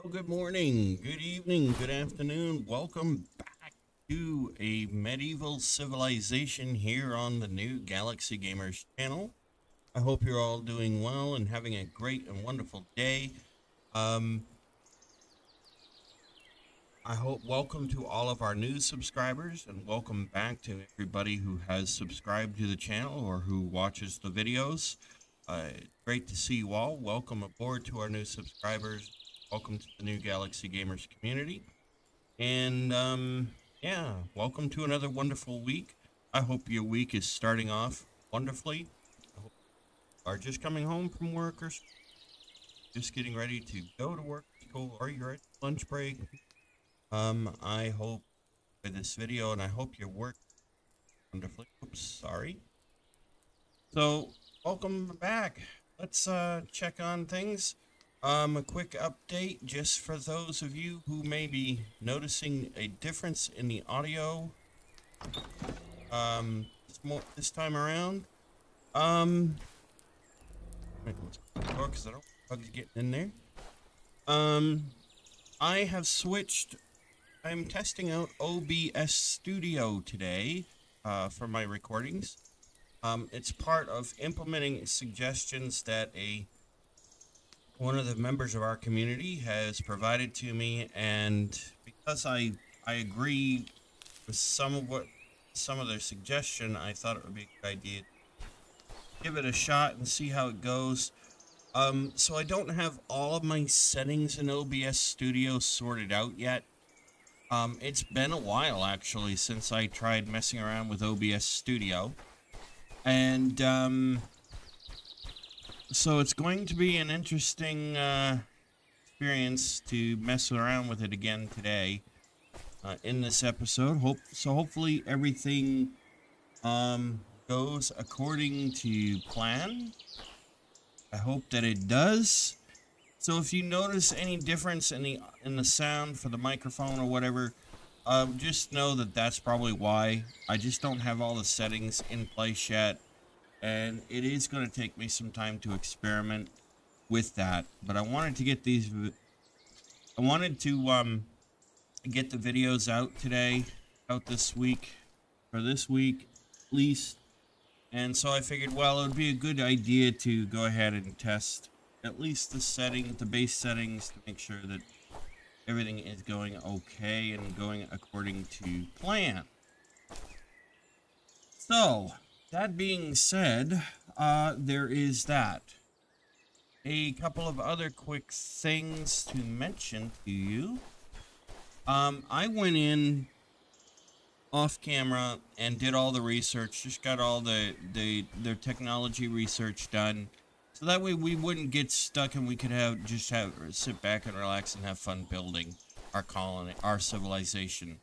Well, good morning, good evening, good afternoon. Welcome back to a medieval civilization here on the new Galaxy Gamers channel. I hope you're all doing well and having a great and wonderful day. Welcome to all of our new subscribers and welcome back to everybody who has subscribed to the channel or who watches the videos. Great to see you all. Welcome aboard to our new subscribers. Welcome to the new Galaxy Gamers community. And yeah, welcome to another wonderful week. I hope your week is starting off wonderfully. I hope you are just coming home from work or just getting ready to go to work, school, or you're at lunch break. I hope for this video, and I hope your work wonderfully. Oops, sorry. So, welcome back. Let's check on things. A quick update just for those of you who may be noticing a difference in the audio this time around. Wait, let's close the door because I don't want bugs getting in there. I have switched. I'm testing out OBS Studio today for my recordings. It's part of implementing suggestions that one of the members of our community has provided to me, and because I agree with some of their suggestion, I thought it would be a good idea to give it a shot and see how it goes. So I don't have all of my settings in OBS Studio sorted out yet. It's been a while actually since I tried messing around with OBS Studio, and so it's going to be an interesting experience to mess around with it again today in this episode. Hopefully everything goes according to plan. I hope that it does. So if you notice any difference in the sound for the microphone or whatever, just know that that's probably why. I just don't have all the settings in place yet. And it is going to take me some time to experiment with that. But I wanted to get the videos out today, this week, for this week at least. And so I figured, well, it would be a good idea to go ahead and test at least the base settings to make sure that everything is going okay and going according to plan. So, that being said, there is that. A couple of other quick things to mention to you. I went in off camera and did all the research, just got all their technology research done, so that way we wouldn't get stuck and we could sit back and relax and have fun building our colony, our civilization.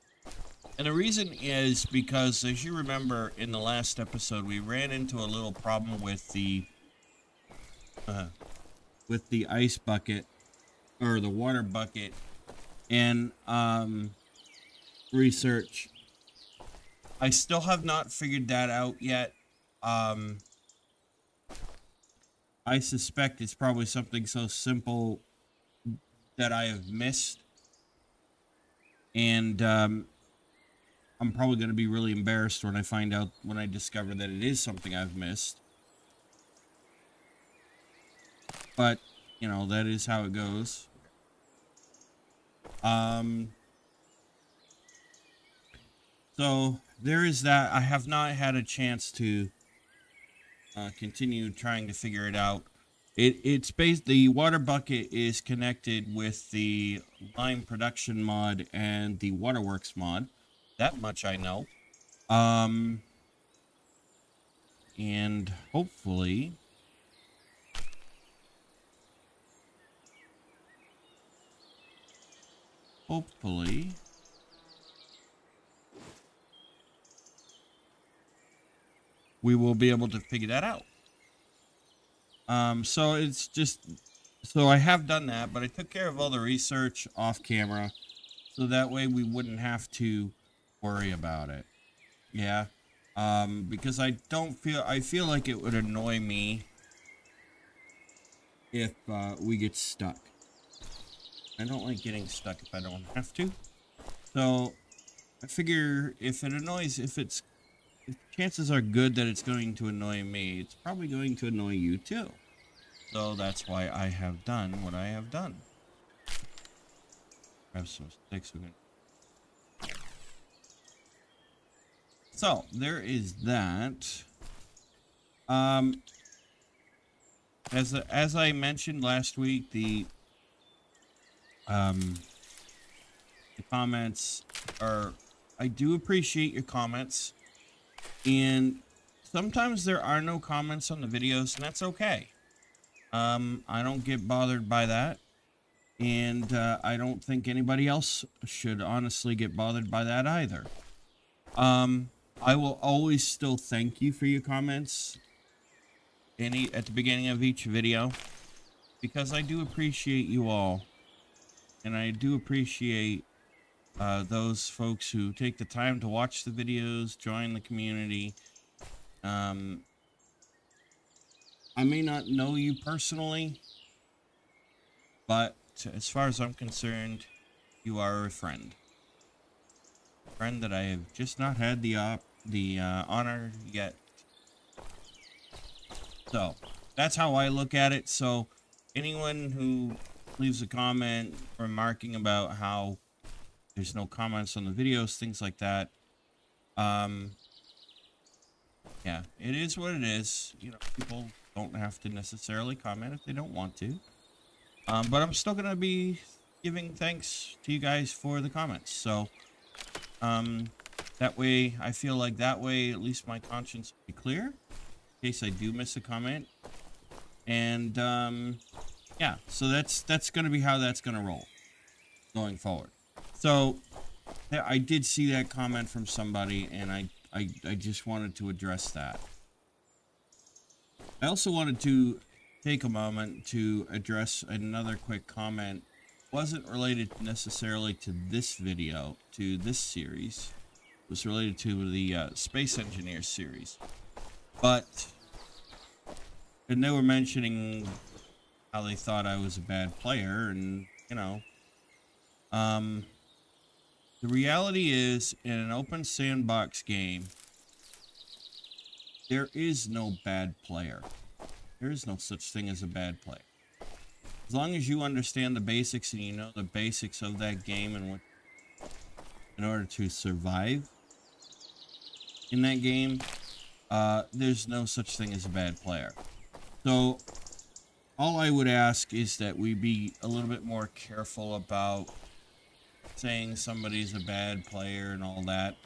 And the reason is because, as you remember, in the last episode, we ran into a little problem with the ice bucket, or the water bucket, and research. I still have not figured that out yet. I suspect it's probably something so simple that I have missed, and I'm probably going to be really embarrassed when I discover that it is something I've missed. But, you know, that is how it goes. So there is that. I have not had a chance to continue trying to figure it out. The water bucket is connected with the lime production mod and the waterworks mod. That much I know. And hopefully we will be able to figure that out. So I have done that, but I took care of all the research off camera, so that way we wouldn't have to worry about it. Yeah. Because I feel like it would annoy me if we get stuck. I don't like getting stuck if I don't have to. So I figure if chances are good that it's going to annoy me, it's probably going to annoy you too. So that's why I have done what I have done. Grab some sticks. So there is that. As I mentioned last week, the comments are, I do appreciate your comments, and sometimes there are no comments on the videos, and that's okay. I don't get bothered by that, and I don't think anybody else should honestly get bothered by that either. I will always still thank you for your comments at the beginning of each video, because I do appreciate you all, and I do appreciate those folks who take the time to watch the videos, join the community. I may not know you personally, but as far as I'm concerned, you are a friend. A friend that I have just not had the honor yet. So that's how I look at it. So anyone who leaves a comment remarking about how there's no comments on the videos, things like that, yeah, it is what it is. You know, people don't have to necessarily comment if they don't want to. But I'm still gonna be giving thanks to you guys for the comments. So that way, I feel like that way at least my conscience will be clear in case I do miss a comment. And yeah, so that's gonna be how that's gonna roll going forward. So I did see that comment from somebody, and I just wanted to address that. I also wanted to take a moment to address another quick comment. It wasn't related necessarily to this video, to this series. It was related to the Space Engineers series. And they were mentioning how they thought I was a bad player, and, you know, the reality is, in an open sandbox game, there is no bad player. There is no such thing as a bad player. As long as you understand the basics and you know the basics of that game and what, in order to survive in that game, there's no such thing as a bad player. So all I would ask is that we be a little bit more careful about saying somebody's a bad player and all that,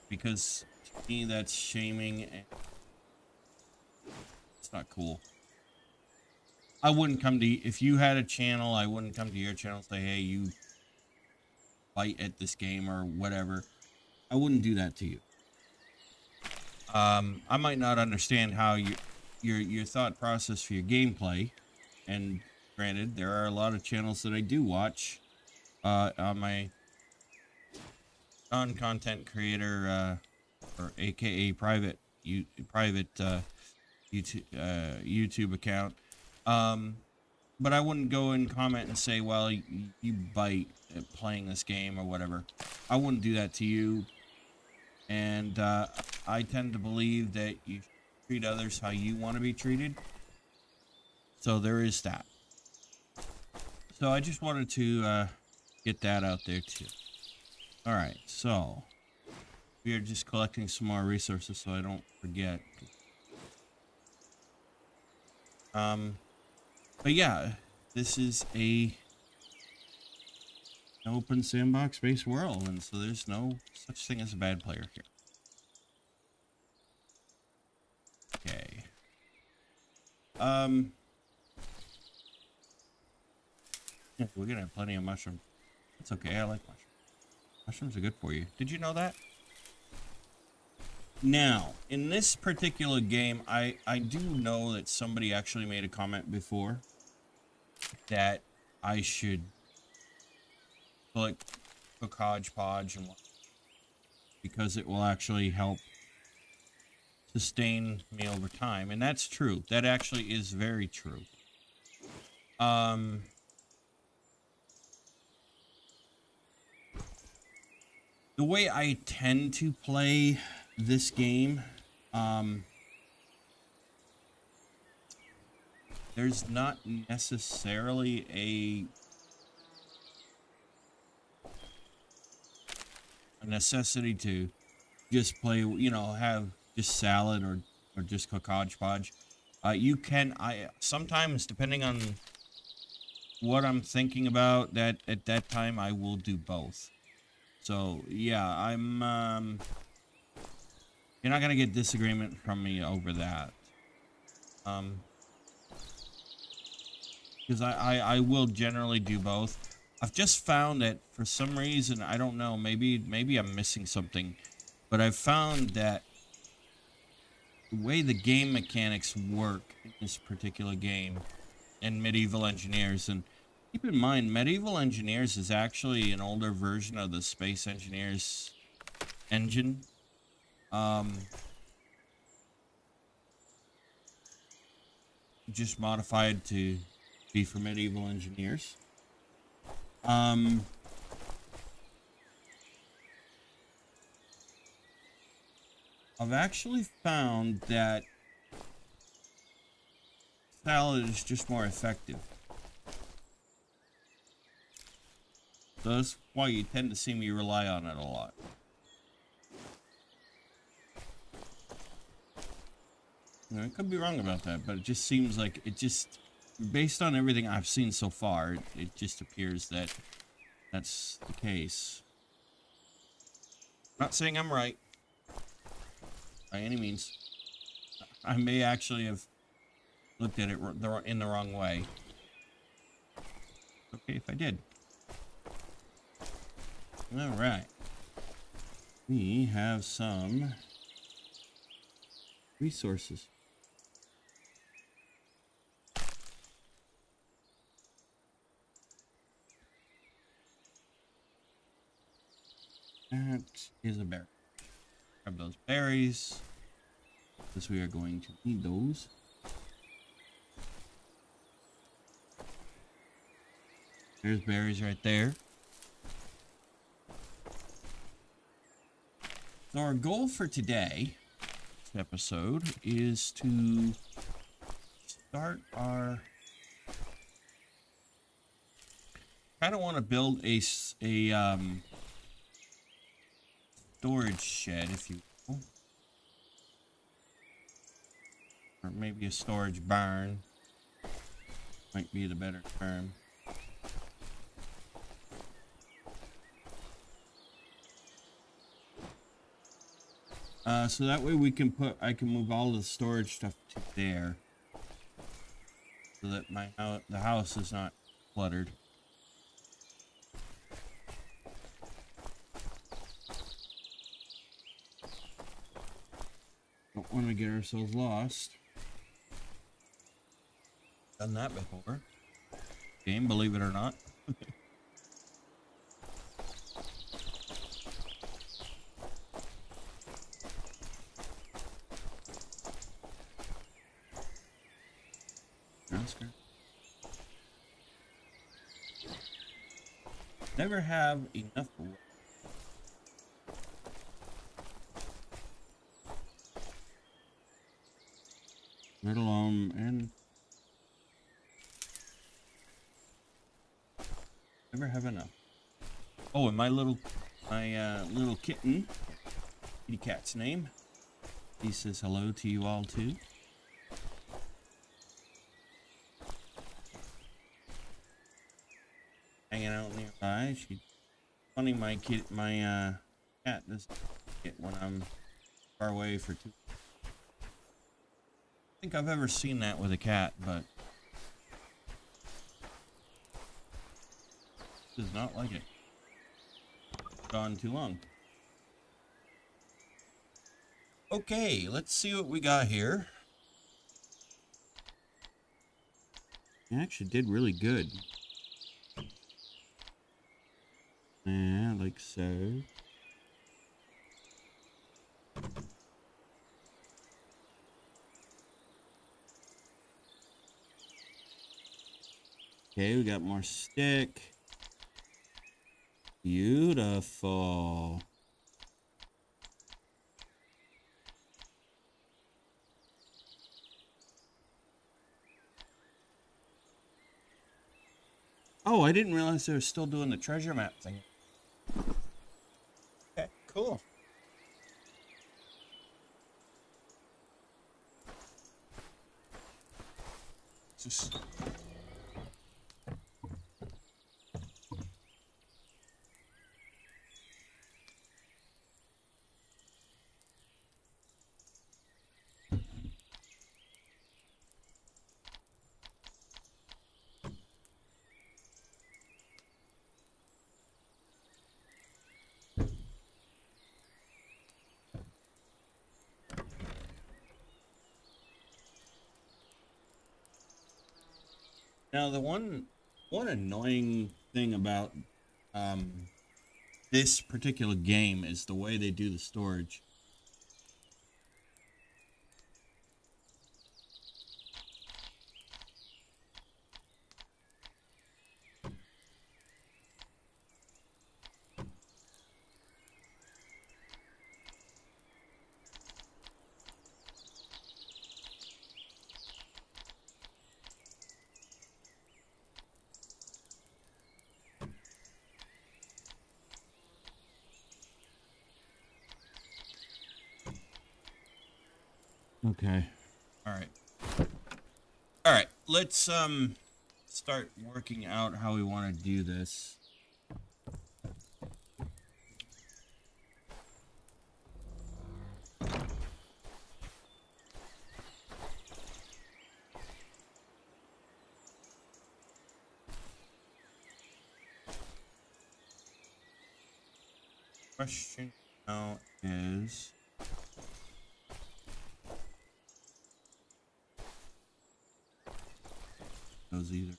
because to me that's shaming and it's not cool. I wouldn't come to, if you had a channel, I wouldn't come to your channel and say, hey, you fight at this game or whatever. I wouldn't do that to you. I might not understand how your thought process for your gameplay, and granted, there are a lot of channels that I do watch on my non-content creator or aka private YouTube account, but I wouldn't go and comment and say, well, you bite at playing this game or whatever. I wouldn't do that to you, and I tend to believe that you treat others how you want to be treated. So there is that. So I just wanted to get that out there too. All right, so we are just collecting some more resources so I don't forget. But yeah, this is an open sandbox based world, and so there's no such thing as a bad player here. Okay. Yeah, we're gonna have plenty of mushrooms. That's okay, I like mushrooms. Mushrooms are good for you. Did you know that? Now, in this particular game, I do know that somebody actually made a comment before that I should cook hodgepodge and because it will actually help sustain me over time, and that's true. That actually is very true. The way I tend to play this game, there's not necessarily a necessity to just play, you know, have just salad or just cook hodgepodge. You can, sometimes depending on what I'm thinking about that at that time, I will do both. So yeah, you're not gonna get disagreement from me over that. Because I will generally do both. I've just found that for some reason, I don't know, maybe I'm missing something, but I've found that the way the game mechanics work in this particular game in Medieval Engineers, and keep in mind, Medieval Engineers is actually an older version of the Space Engineers engine. Just modified to be for Medieval Engineers. I've actually found that salad is just more effective. So that's why you tend to see me rely on it a lot. I could be wrong about that, but it just seems like it just, based on everything I've seen so far, it just appears that that's the case. Not saying I'm right by any means. I may actually have looked at it in the wrong way. Okay, if I did. All right. We have some resources. That is a berry. Grab those berries, because we are going to need those. There's berries right there. So our goal for today, this episode, is to start our... kind of want to build a storage shed, if you will. Or maybe a storage barn. Might be the better term. So that way we can I can move all the storage stuff to there. So that the house is not cluttered. Don't want to get ourselves lost. Done that before. Game, believe it or not. Never have enough wood. Let alone, and never have enough. Oh, and my little kitten, kitty cat's name. He says hello to you all too. Hanging out nearby. She's funny. My cat doesn't get when I'm far away for too. I think I've ever seen that with a cat, but does not like it. Gone too long. Okay, let's see what we got here. It actually did really good. Yeah, like so. Okay, we got more stick. Beautiful. Oh, I didn't realize they were still doing the treasure map thing. Okay, cool. Just now the one annoying thing about this particular game is the way they do the storage. Okay. All right. All right. Let's start working out how we want to do this. Question now is those either.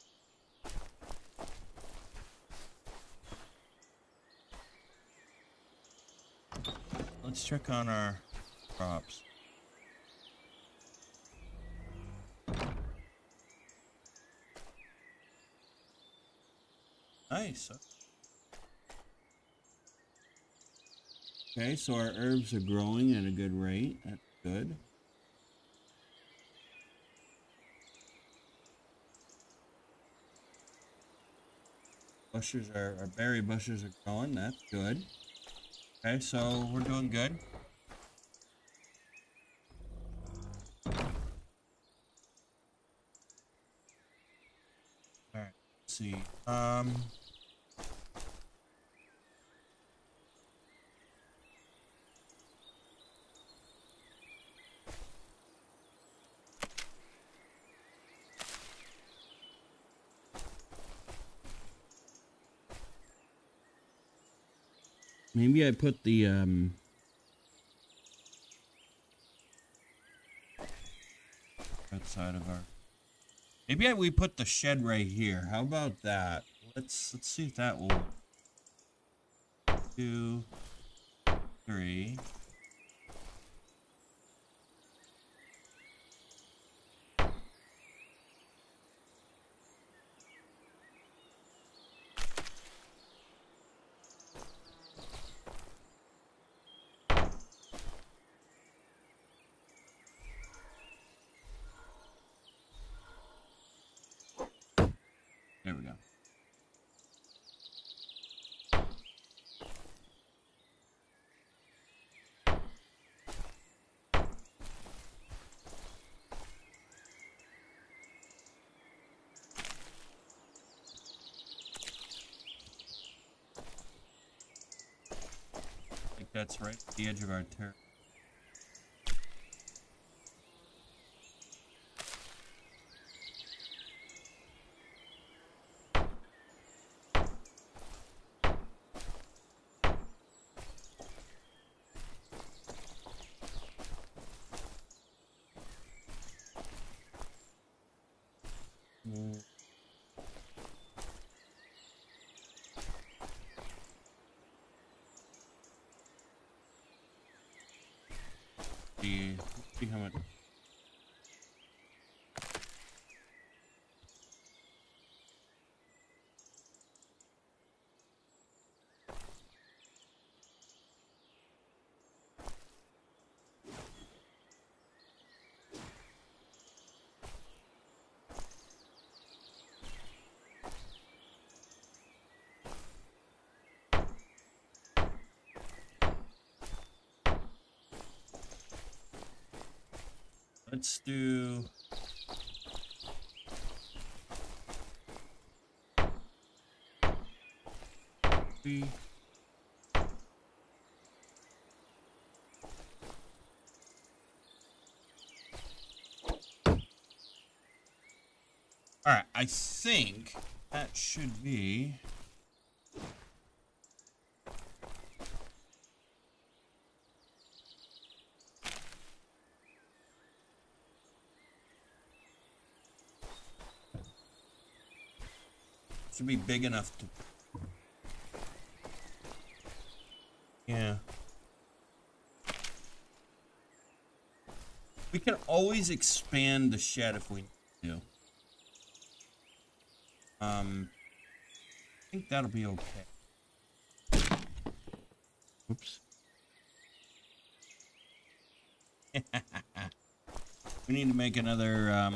Let's check on our crops. Nice. Okay, so our herbs are growing at a good rate. That's good. Our berry bushes are growing. That's good. Okay, so we're doing good. All right, let's see. Maybe I put the outside of our. Maybe we put the shed right here. How about that? Let's see if that will. 2, 3. There we go. I think that's right at the edge of our turret. See how much. Let's do... three. All right, I think that should be... should be big enough to... yeah. We can always expand the shed if we need to. I think that'll be okay. Oops. We need to make another,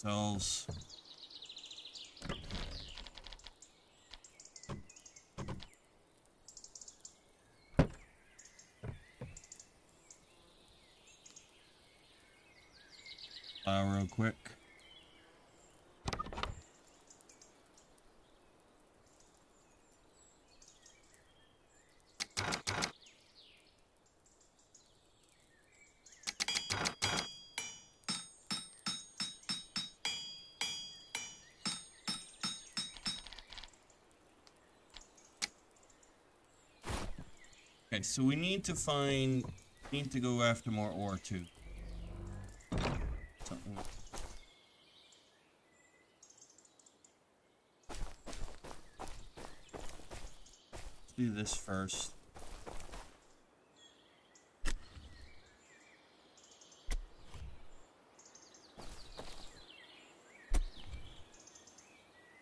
cells. Real quick. Okay, so we need to go after more ore too. Something. Let's do this first.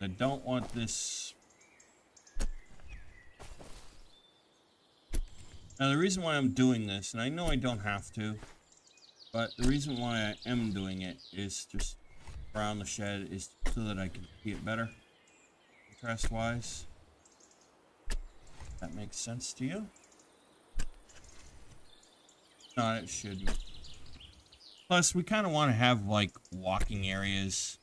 I don't want this. Now the reason why I'm doing this, and I know I don't have to, but the reason why I am doing it is just around the shed is so that I can see it better, contrast-wise. That makes sense to you? No, it shouldn't. Plus, we kind of want to have, like, walking areas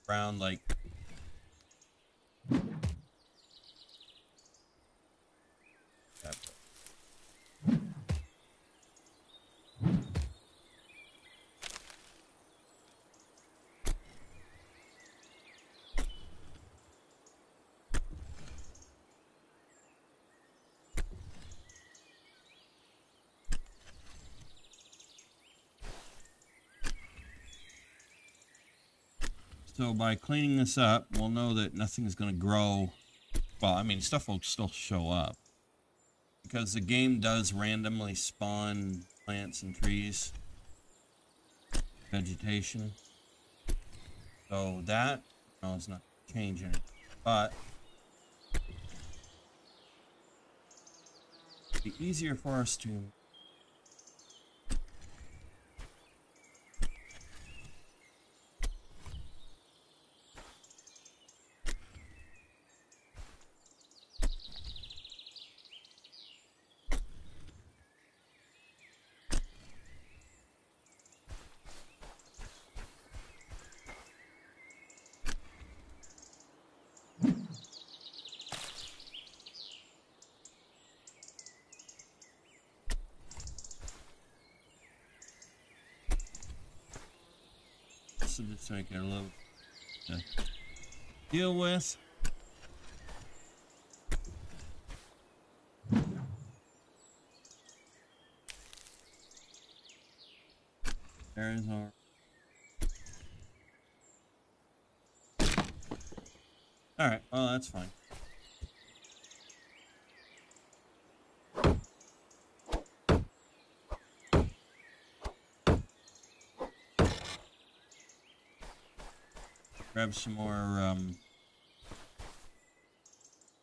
around, like... So by cleaning this up, we'll know that nothing is going to grow. Well, I mean, stuff will still show up. Because the game does randomly spawn plants and trees. Vegetation. So that, no, it's not changing it. But it'd be easier for us to... So just make it a little to deal with. There's our Alright, well, that's fine. Grab some more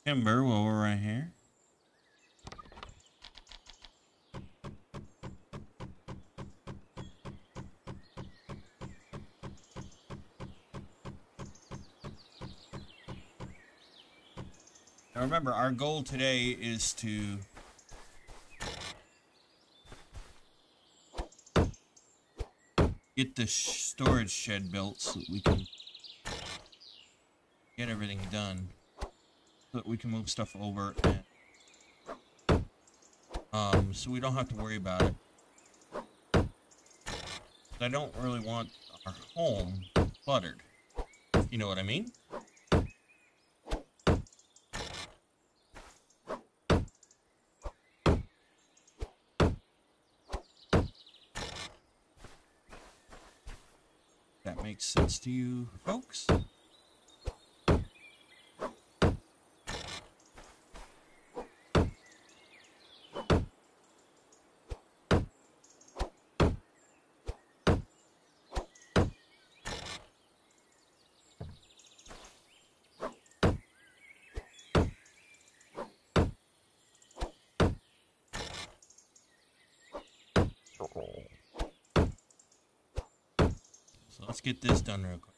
timber while we're right here. Now remember, our goal today is to get the storage shed built so that we can get everything done, so that we can move stuff over, and so we don't have to worry about it. I don't really want our home cluttered. You know what I mean? That makes sense to you folks? So let's get this done real quick.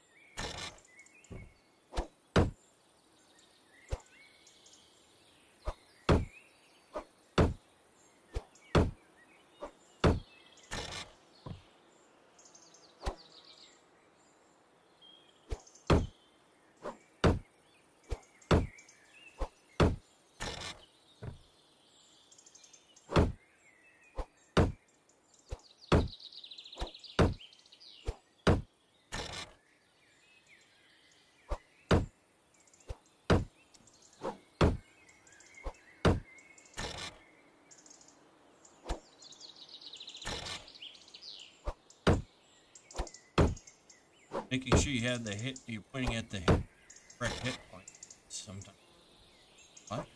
Making sure you have the hit, you're pointing at the correct hit point sometimes. What?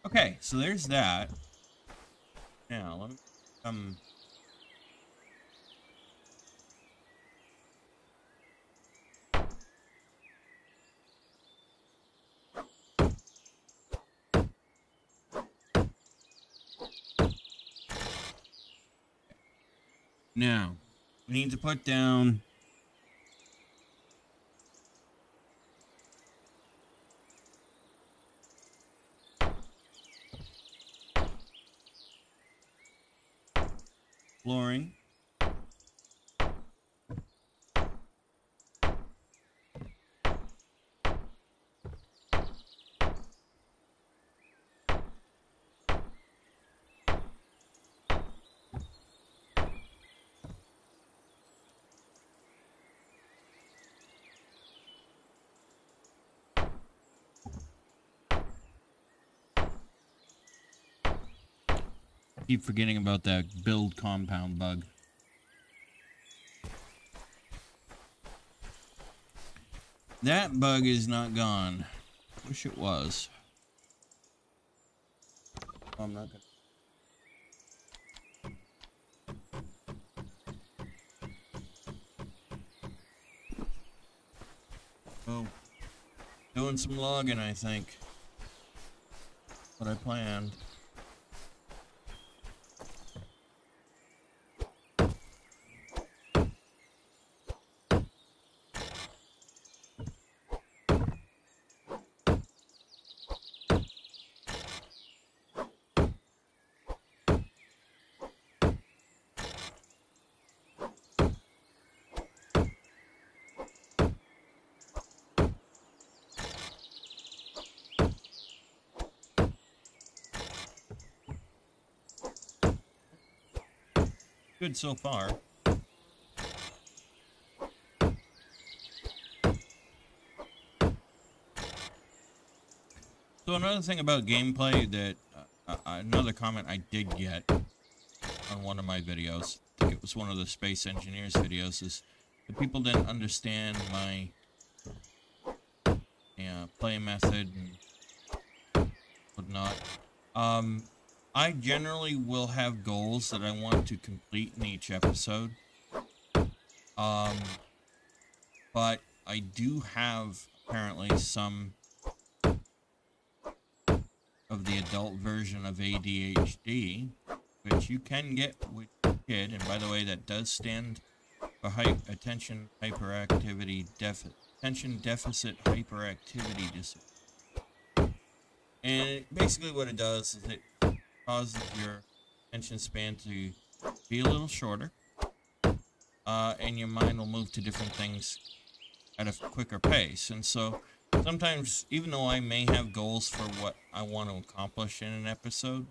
Okay, so there's that. Now, let me now, we need to put down flooring. Keep forgetting about that build compound bug. That bug is not gone. Wish it was. Oh, I'm not gonna. Oh, doing some logging, I think. What I planned. good so far. So another thing about gameplay that, another comment I did get on one of my videos, I think it was one of the Space Engineers videos, is that people didn't understand my play method and whatnot. I generally will have goals that I want to complete in each episode. But I do have apparently some of the adult version of ADHD, which you can get with your kid. And by the way, that does stand for attention deficit hyperactivity disorder. And basically what it does is it causes your attention span to be a little shorter, and your mind will move to different things at a quicker pace. And so sometimes, even though I may have goals for what I want to accomplish in an episode,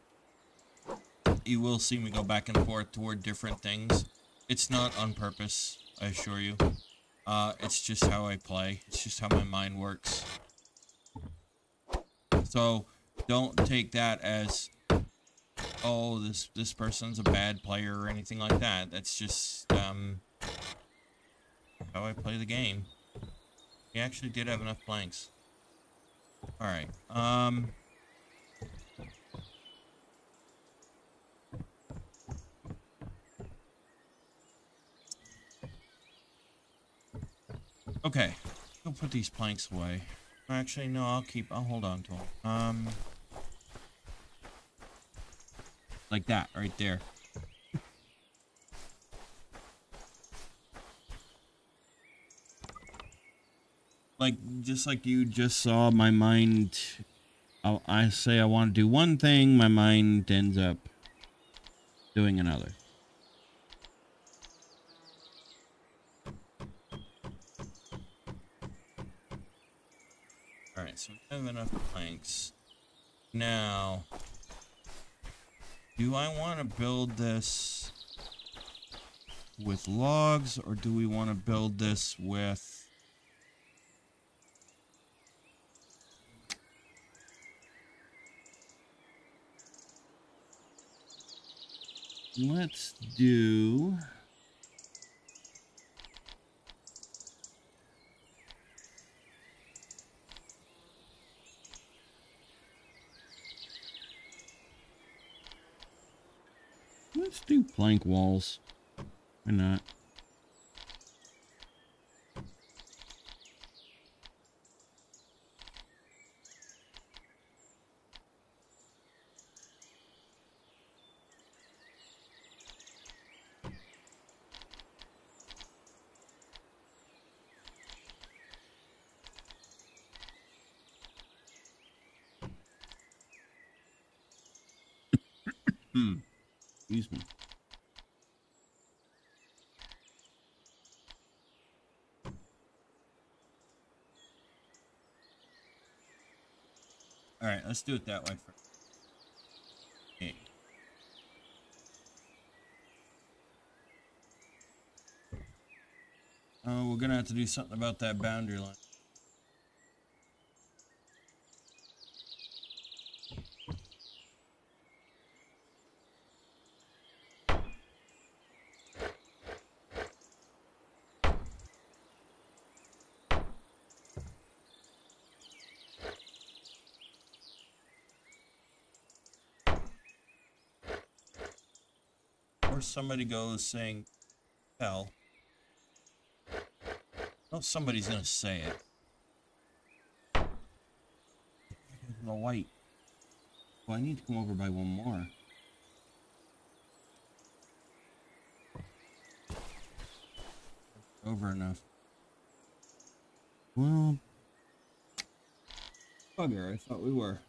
you will see me go back and forth toward different things. It's not on purpose, I assure you. It's just how I play. It's just how my mind works. So don't take that as, oh, this person's a bad player or anything like that. That's just how I play the game. He actually did have enough planks. Alright, okay, I'll put these planks away. Actually, no, I'll hold on to them. Like that, right there. Like, just like you just saw, my mind, I say I want to do one thing, my mind ends up doing another. Alright, so we have enough planks. Now, do I want to build this with logs, or do we want to build this with... Let's do... Let's do plank walls. Why not? Excuse me. All right, let's do it that way first. Okay. Oh, we're gonna have to do something about that boundary line. Or somebody goes saying, "Hell." No, somebody's gonna say it. The white. Well, I need to come over by one more. Over enough. Well, bugger, I thought we were.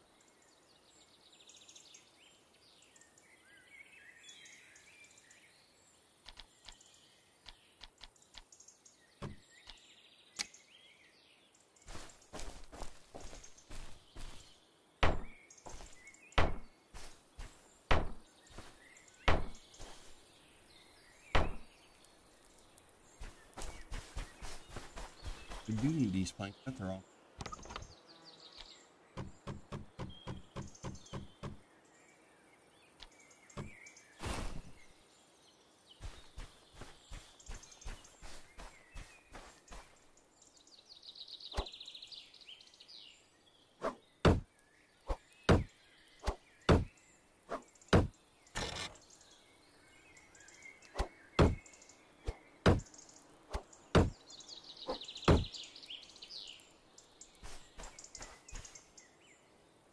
We do need these planks after all.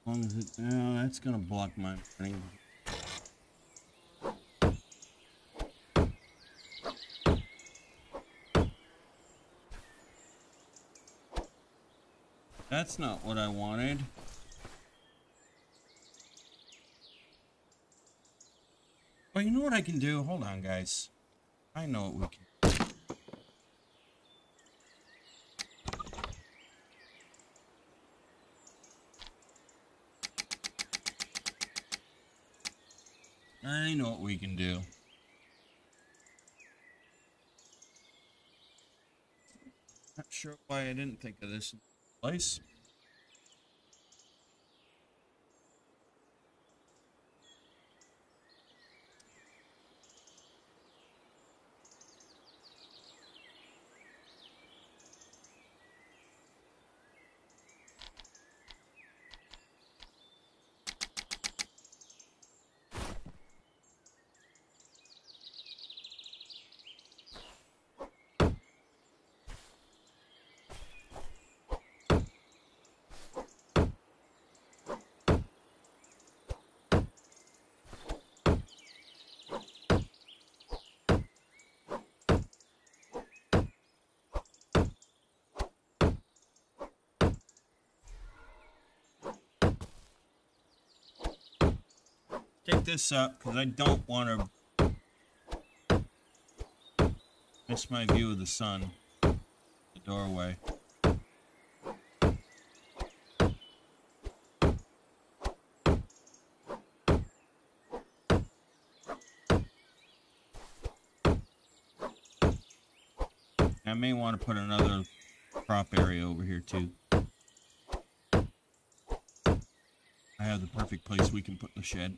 As long as it, no, that's gonna block my thing. That's not what I wanted. Well, you know what I can do? Hold on, guys. I know what we can. I know what we can do. Not sure why I didn't think of this in the place. Take this up because I don't want to miss my view of the sun, the doorway. I may want to put another prop area over here too. I have the perfect place we can put the shed.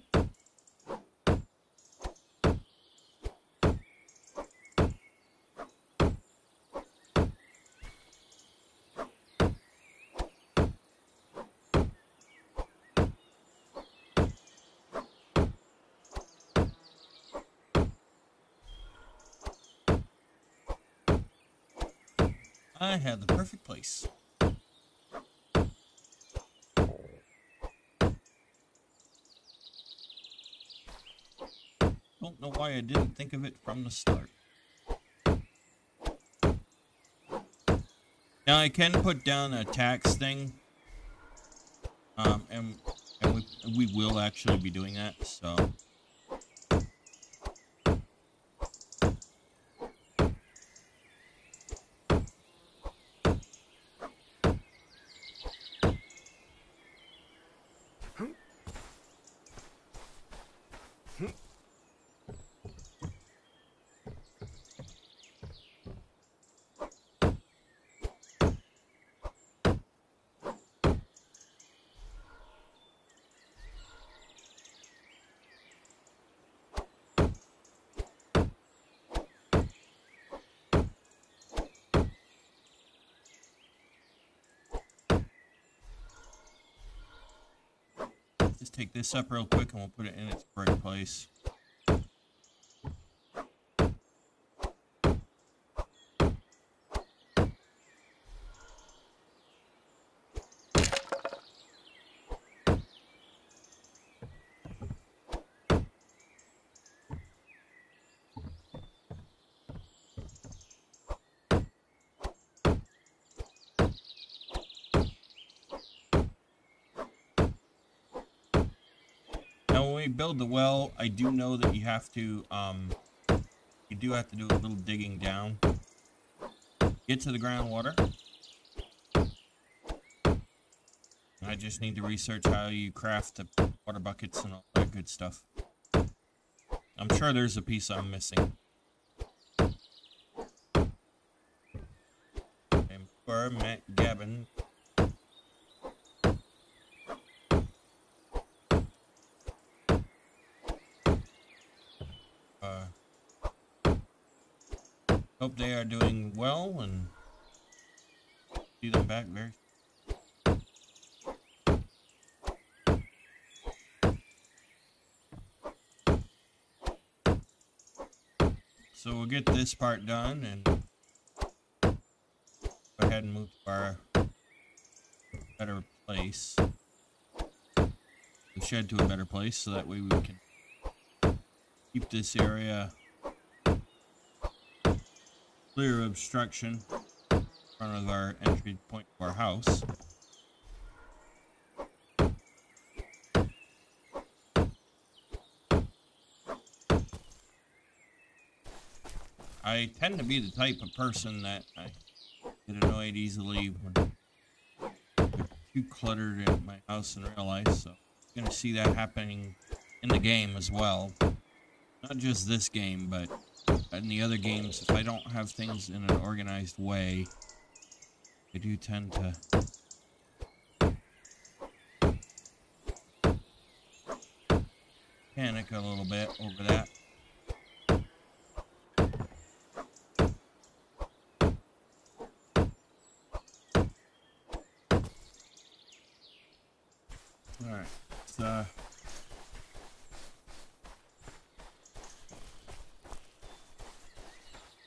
I have the perfect place. Don't know why I didn't think of it from the start. Now I can put down a tax thing, and we will actually be doing that. So. Just take this up real quick and we'll put it in its right place. Now when we build the well, I do know that you have to, you do have to do a little digging down. Get to the groundwater. I just need to research how you craft the water buckets and all that good stuff. I'm sure there's a piece I'm missing. I'm where I met Gavin. Hope they are doing well and see them back very soon. So we'll get this part done and go ahead and move to our better place. The shed to a better place so that way we can keep this area clear of obstruction in front of our entry point to our house. I tend to be the type of person that I get annoyed easily when they're too cluttered in my house in real life, so you're going to see that happening in the game as well. Not just this game, but in the other games, if I don't have things in an organized way, I do tend to panic a little bit over that. Alright, so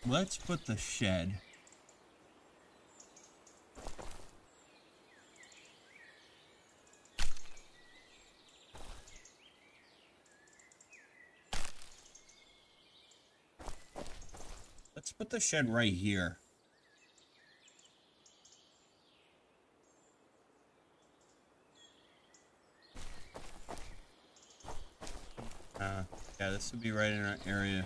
let's put the shed right here. Yeah, this would be right in our area.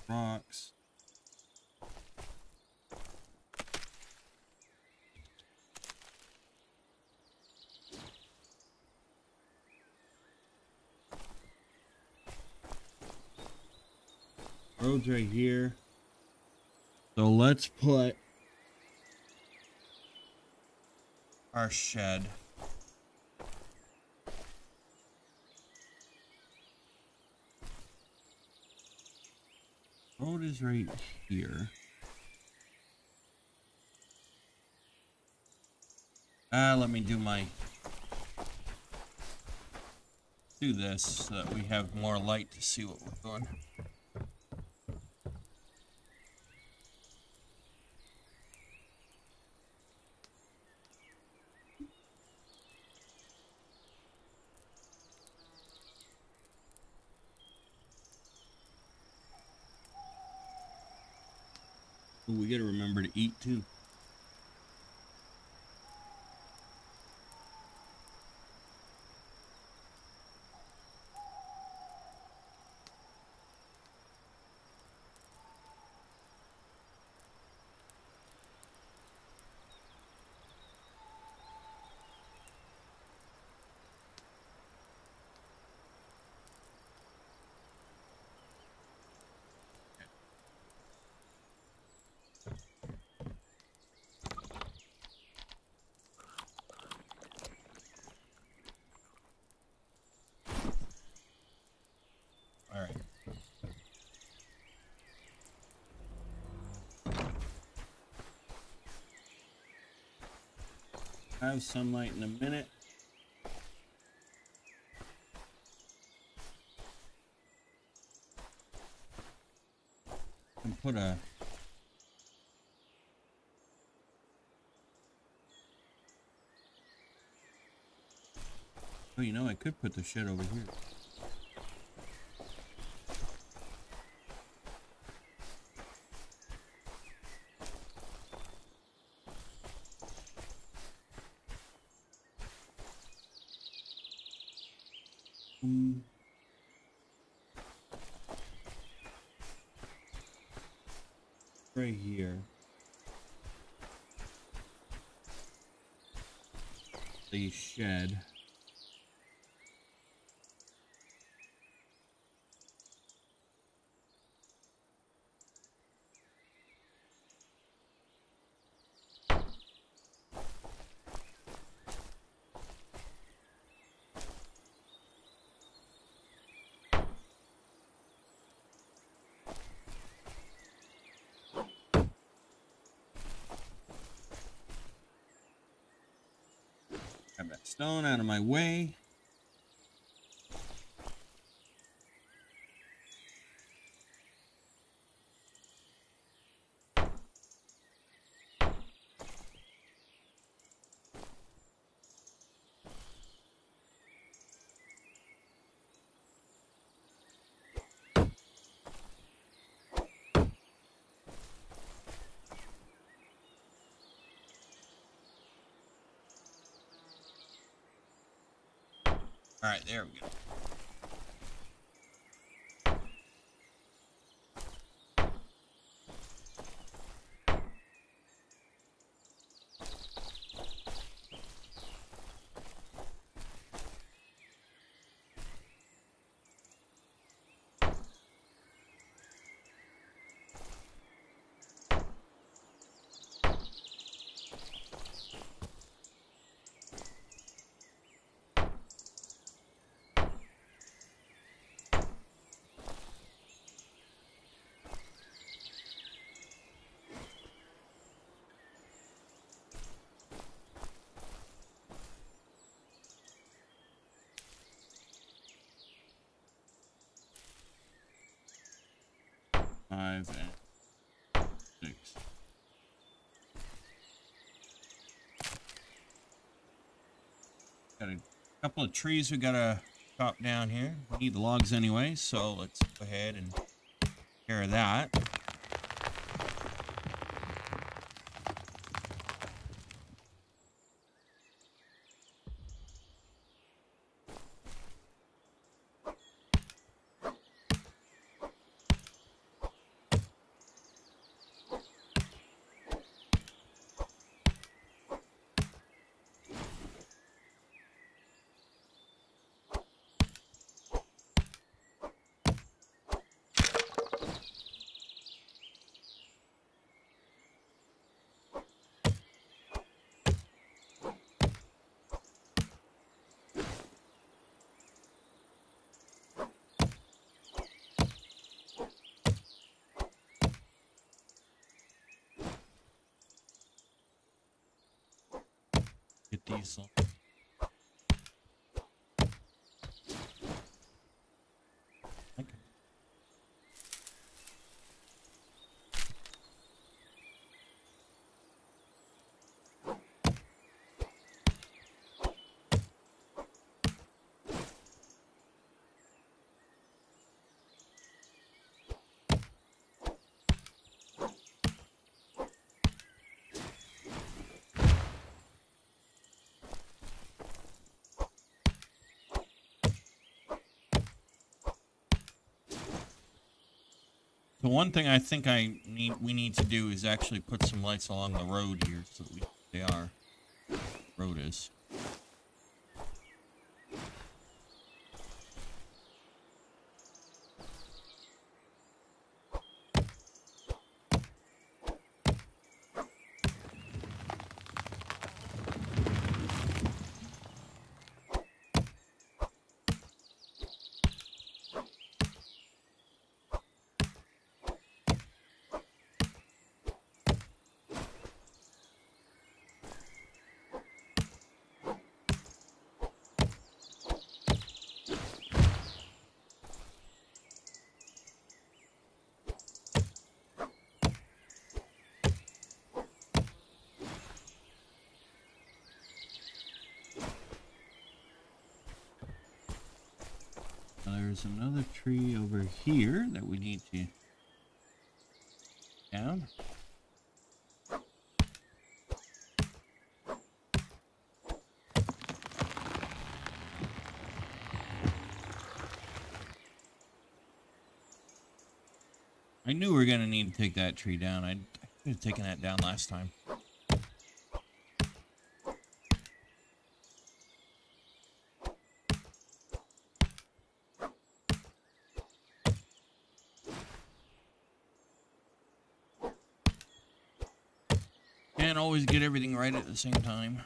Rocks. Road's right here. So let's put our shed road is right here. Let me do this so that we have more light to see what we're doing. Ooh, we gotta remember to eat too. All right. Have sunlight in a minute. And put a oh, you know, I could put the shed over here. Right here. The shed. Grab that stone out of my way. All right, there we go. Five and 6. Got a couple of trees we gotta chop down here. We need the logs anyway, so let's go ahead and take care of that. Get these on. Okay. The one thing I think we need to do is actually put some lights along the road here so that they are. Road is. There's another tree over here that we need to down. I knew we were gonna need to take that tree down. I should have taken that down last time. Can't always get everything right at the same time.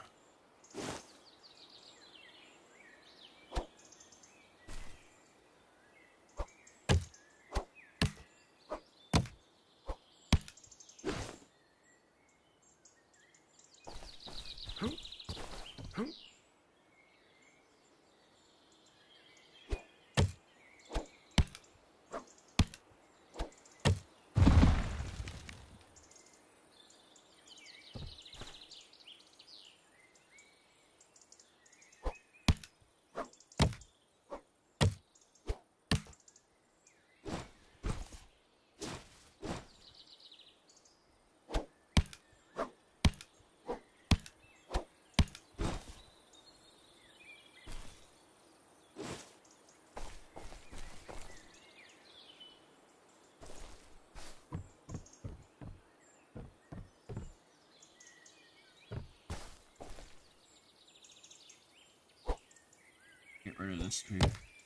Get rid of this tree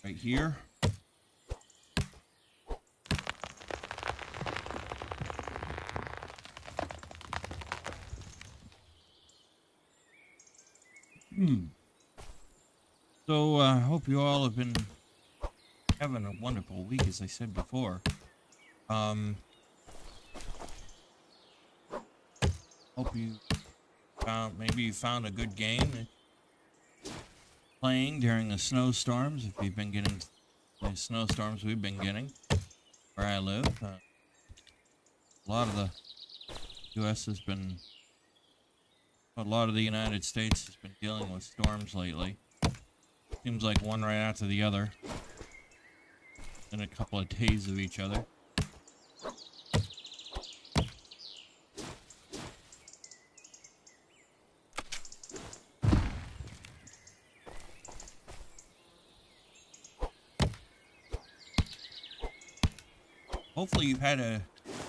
right here. So I hope you all have been having a wonderful week, as I said before. Hope you found a good game playing during the snowstorms. If you've been getting the snowstorms we've been getting where I live, a lot of the U.S. has been, a lot of the United States has been dealing with storms lately. Seems like one right after the other, in a couple of days of each other. Hopefully you've had the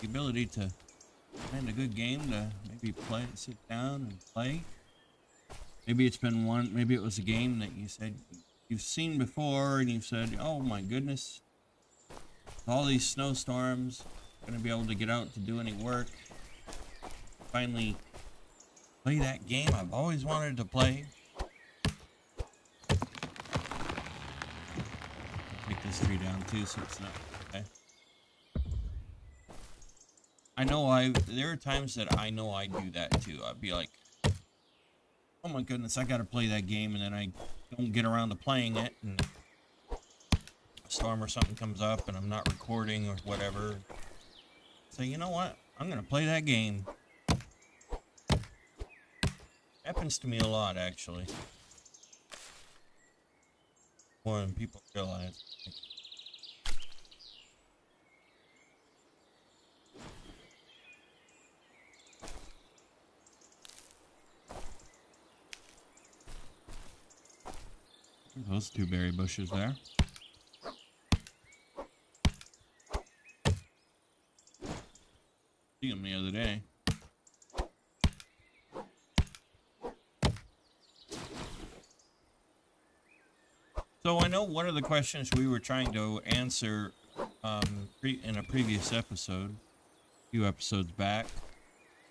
ability to find a good game to maybe play, sit down and play. Maybe it's been one, maybe it was a game that you said you've seen before and you've said, oh my goodness, all these snowstorms, I'm gonna be able to get out to do any work. Finally play that game I've always wanted to play. Take this tree down too so it's not, okay. I know there are times that I know I do that too. I'd be like, oh my goodness, I gotta play that game, and then I don't get around to playing it, and a storm or something comes up, and I'm not recording or whatever. So you know what? I'm gonna play that game. Happens to me a lot, actually. More than people realize. Those two berry bushes there. See them the other day. So I know one of the questions we were trying to answer in a previous episode, a few episodes back,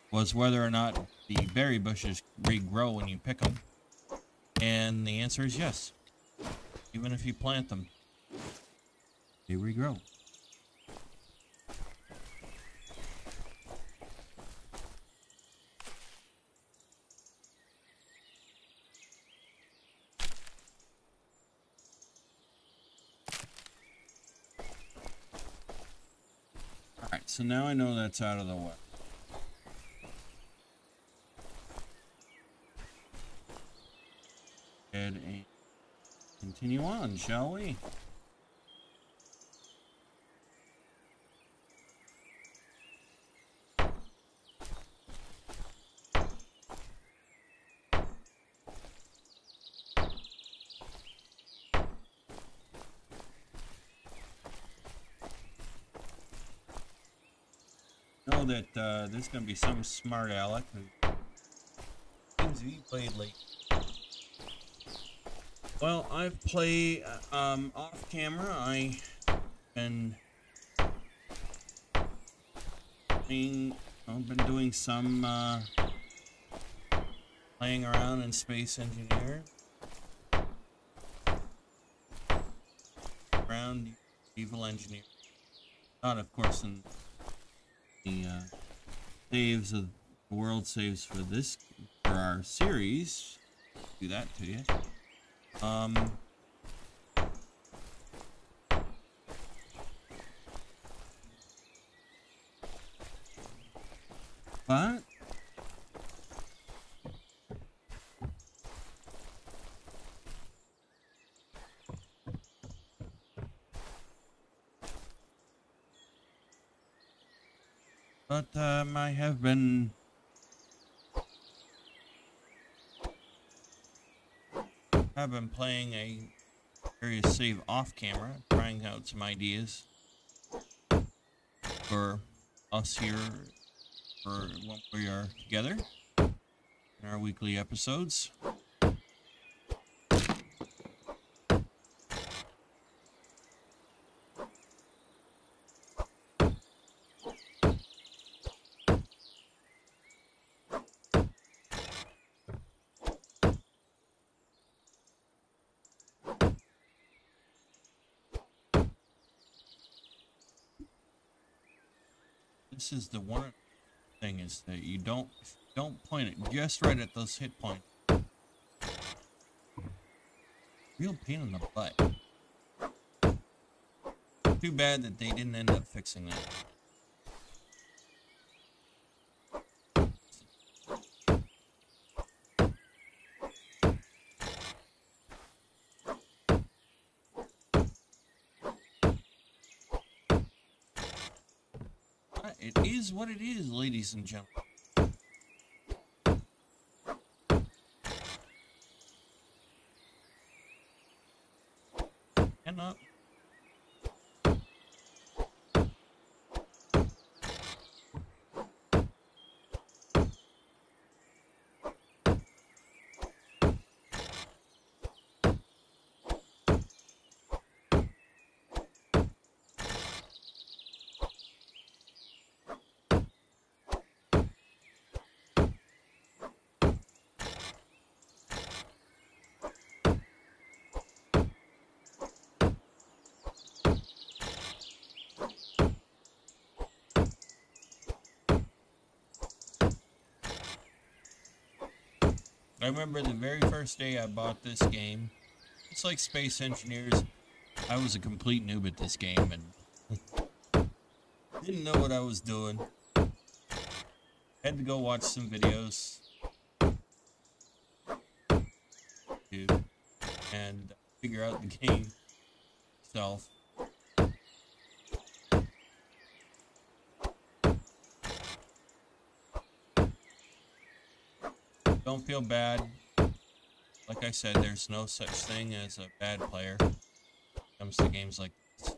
was whether or not the berry bushes regrow when you pick them. And the answer is yes. Even if you plant them, they regrow. Alright, so now I know that's out of the way. And continue on, shall we? know that there's going to be some smart aleck who seems to be played late. Well, I've played off camera. I've been doing some playing around in Space Engineer. Around Evil Engineer. Not, of course, in the saves of the world saves for our series. Do that to you. But I have been playing a various save off camera, trying out some ideas for us here for when we are together in our weekly episodes. This is the one thing is that you don't point it just right at those hit points. Real pain in the butt. Too bad that they didn't end up fixing that. It is what it is, ladies and gentlemen. Cannot. I remember the very first day I bought this game. It's like Space Engineers. I was a complete noob at this game and didn't know what I was doing. Had to go watch some videos and figure out the game itself. Don't feel bad. Like I said, there's no such thing as a bad player when it comes to games like this.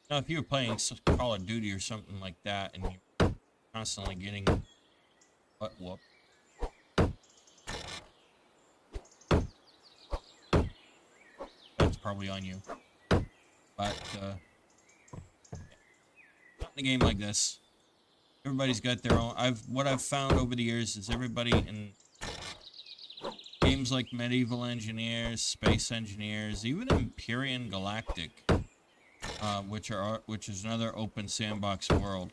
Now, if you were playing Call of Duty or something like that and you're constantly getting butt whooped, that's probably on you. But not in a game like this. Everybody's got their own. What I've found over the years is everybody in games like Medieval Engineers, Space Engineers, even Empyrean Galactic, which is another open sandbox world.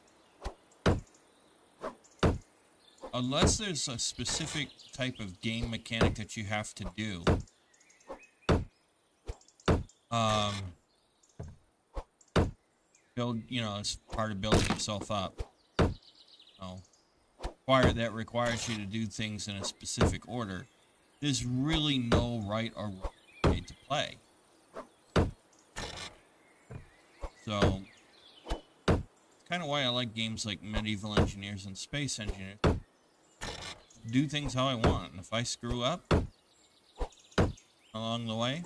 Unless there's a specific type of game mechanic that you have to do, build, as part of building yourself up. That requires you to do things in a specific order. There's really no right or wrong way to play. So, it's kind of why I like games like Medieval Engineers and Space Engineers. Do things how I want, and if I screw up along the way,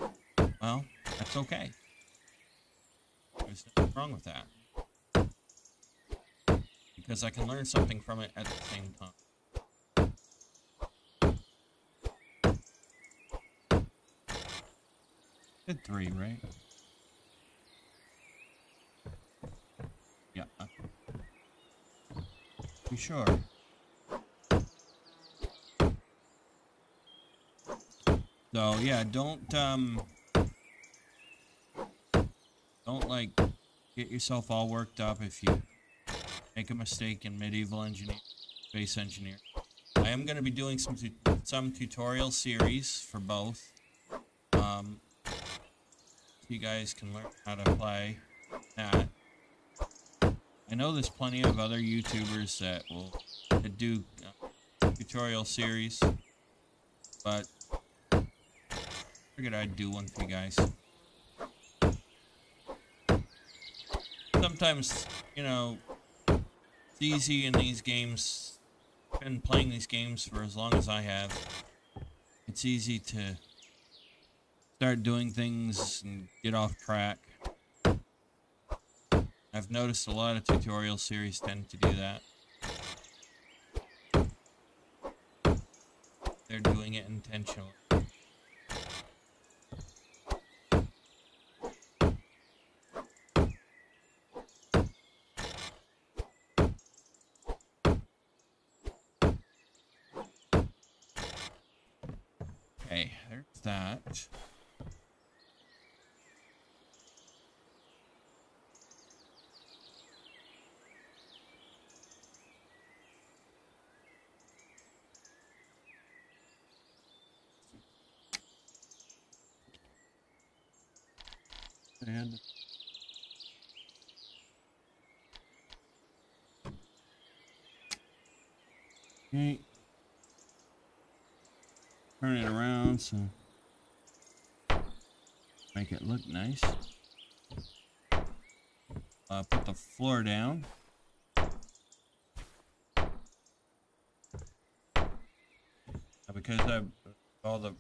well, that's okay. There's nothing wrong with that. because I can learn something from it at the same time. Did 3, right? Yeah. You sure? So yeah, don't like get yourself all worked up if you make a mistake in medieval engineering, space engineering. I am going to be doing some tutorial series for both. So you guys can learn how to play that. I know there's plenty of other YouTubers that do tutorial series, but I figured I'd do one for you guys. Sometimes, you know, it's easy in these games. I've been playing these games for as long as I have. It's easy to start doing things and get off track. I've noticed a lot of tutorial series tend to do that. They're doing it intentionally. Okay, there's that. And okay, turn it around so make it look nice. Put the floor down. Because I've all the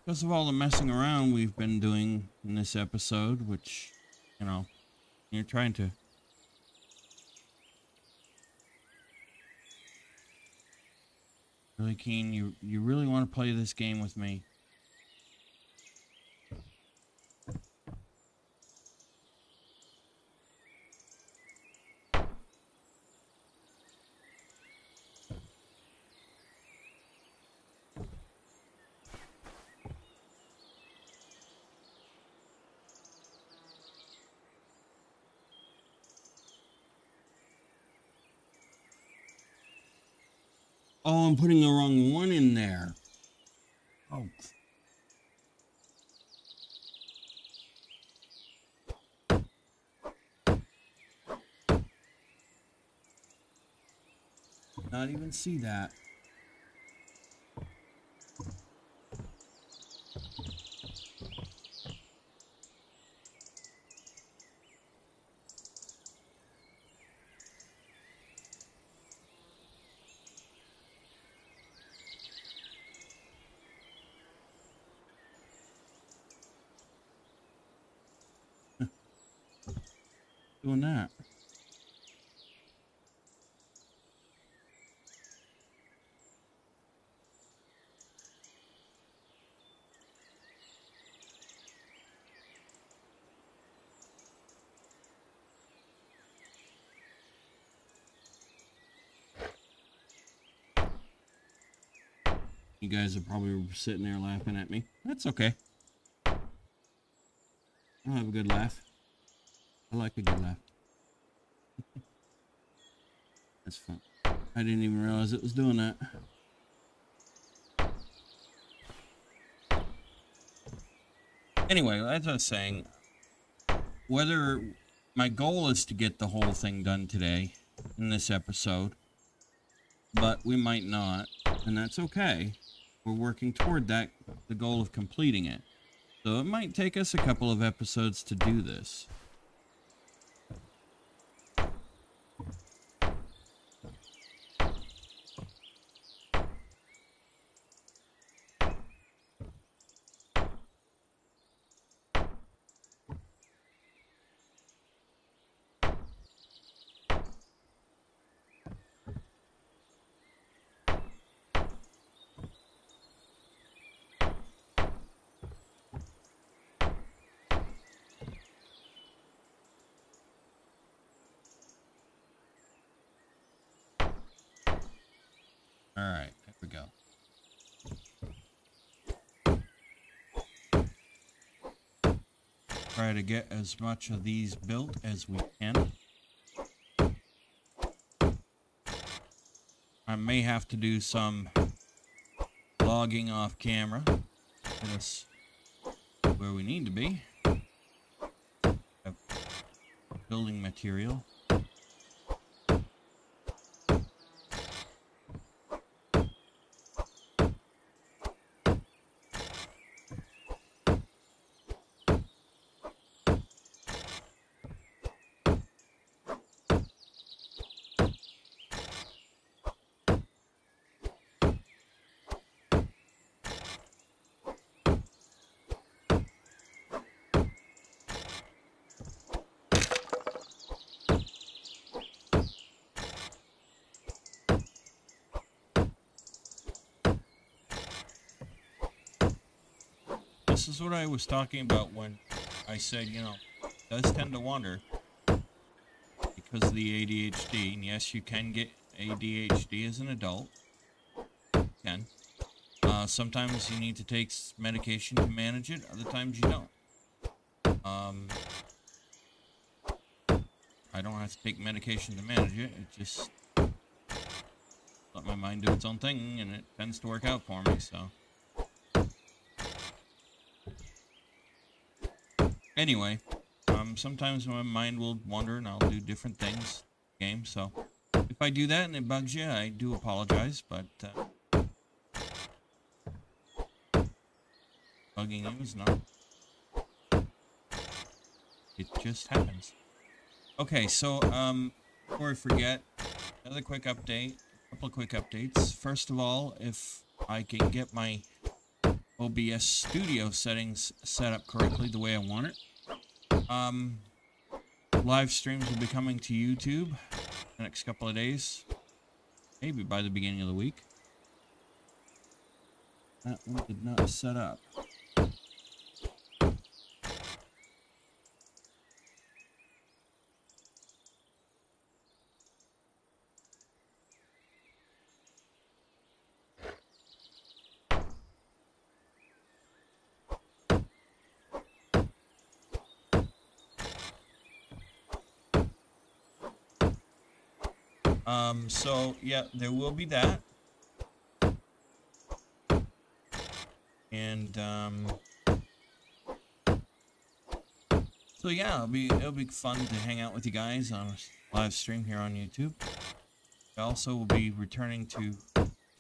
because of all the messing around we've been doing in this episode, which, you know, you're trying to really keen, you really want to play this game with me. Oh, I'm putting the wrong one in there. Oh. Not even see that. Doing that. You guys are probably sitting there laughing at me. That's okay. I'll have a good laugh. I like a good laugh. That's fun. I didn't even realize it was doing that. Anyway, as I was saying, whether my goal is to get the whole thing done today in this episode, but we might not, and that's okay. We're working toward that, the goal of completing it. So it might take us a couple of episodes to do this. Alright, there we go. Try to get as much of these built as we can. I may have to do some logging off camera. Get us where we need to be. Have building material. This is what I was talking about when I said, you know, it does tend to wander because of the ADHD. And yes, you can get ADHD as an adult. You can. Sometimes you need to take medication to manage it. Other times you don't. I don't have to take medication to manage it. It just let my mind do its own thing, and it tends to work out for me, so. Anyway, sometimes my mind will wander and I'll do different things in the game, so if I do that and it bugs you, I do apologize, but bugging you is not. It just happens. Okay, so before I forget, another quick update, a couple of quick updates. First of all, if I can get my OBS Studio settings set up correctly the way I want it, live streams will be coming to YouTube the next couple of days, maybe by the beginning of the week. That one did not set up. So yeah, there will be that. And so yeah, it'll be fun to hang out with you guys on a live stream here on YouTube. I also will be returning to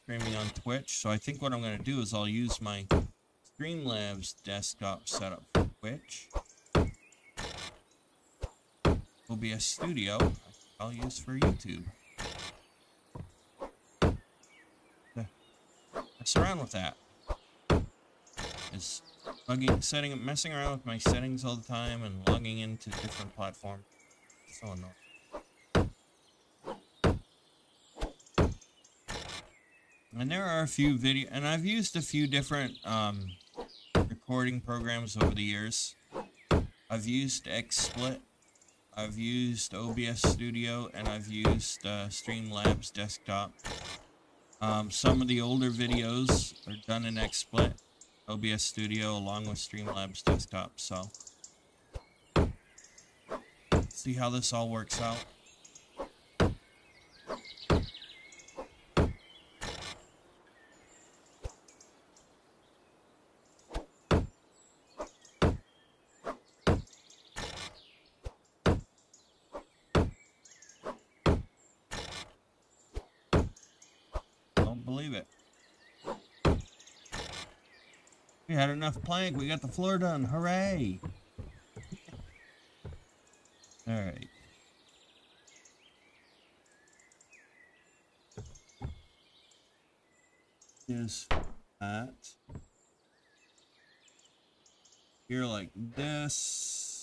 streaming on Twitch. So I think what I'm going to do is I'll use my Streamlabs desktop setup for Twitch. OBS Studio I'll use for YouTube. Mess around with that. It's messing around with my settings all the time and logging into different platforms. It's so annoying. And there are a few and I've used a few different recording programs over the years. I've used XSplit, I've used OBS Studio, and I've used Streamlabs Desktop. Some of the older videos are done in XSplit, OBS Studio, along with Streamlabs Desktop, so see how this all works out. Believe it. We had enough plank. We got the floor done. Hooray! All right. Is that here like this?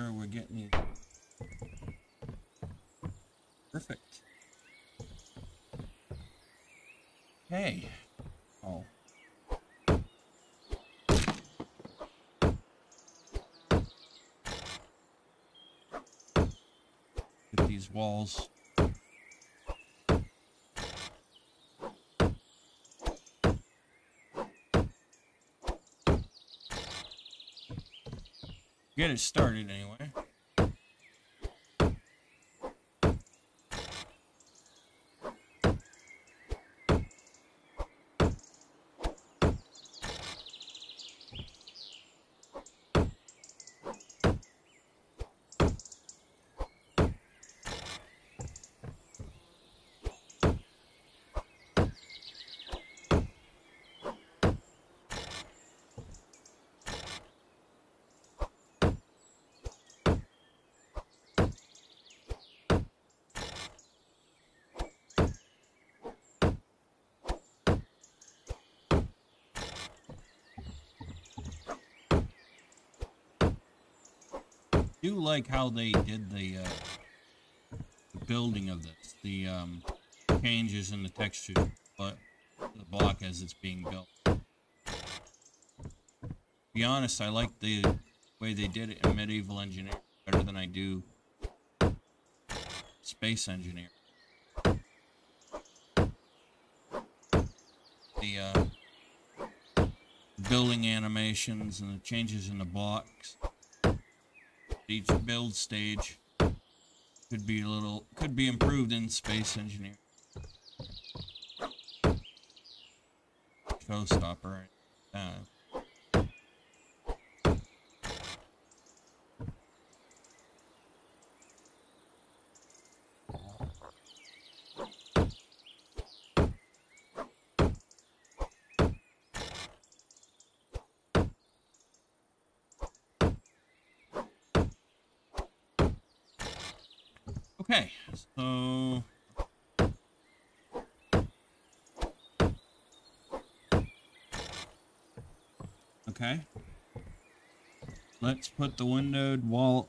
sure we're getting these perfect. Okay. Oh. Get these walls. Get it started anyway. I do like how they did the building of this, the changes in the textures, but the block as it's being built. To be honest, I like the way they did it in medieval engineering better than I do space engineering. The building animations and the changes in the blocks. Each build stage could be improved in space engineering. Showstopper. Okay, so okay, let's put the windowed wall,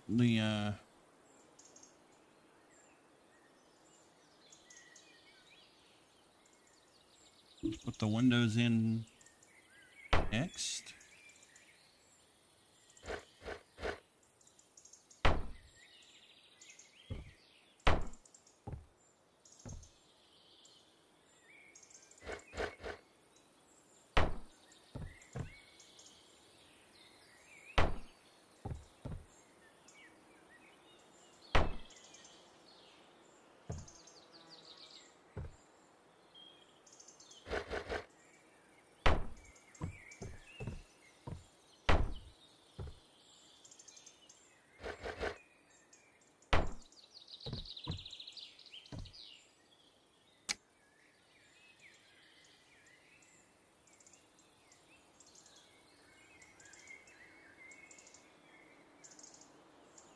put the windows in next.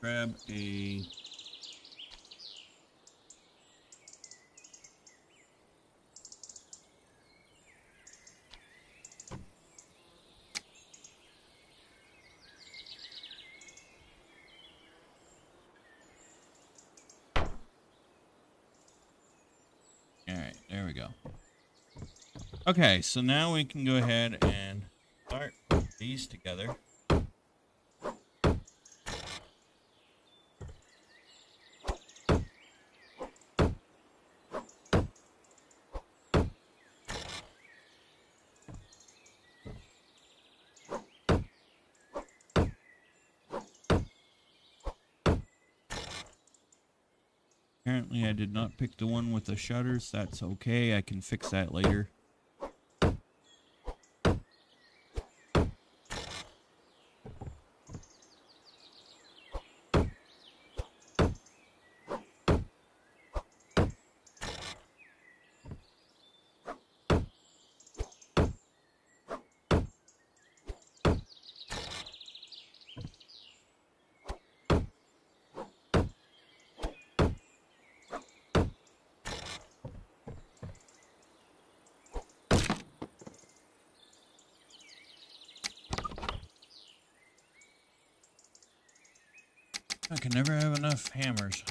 Grab a Alright, there we go. Okay, so now we can go ahead and start putting these together. Apparently I did not pick the one with the shutters. That's okay. I can fix that later. I can never have enough hammers.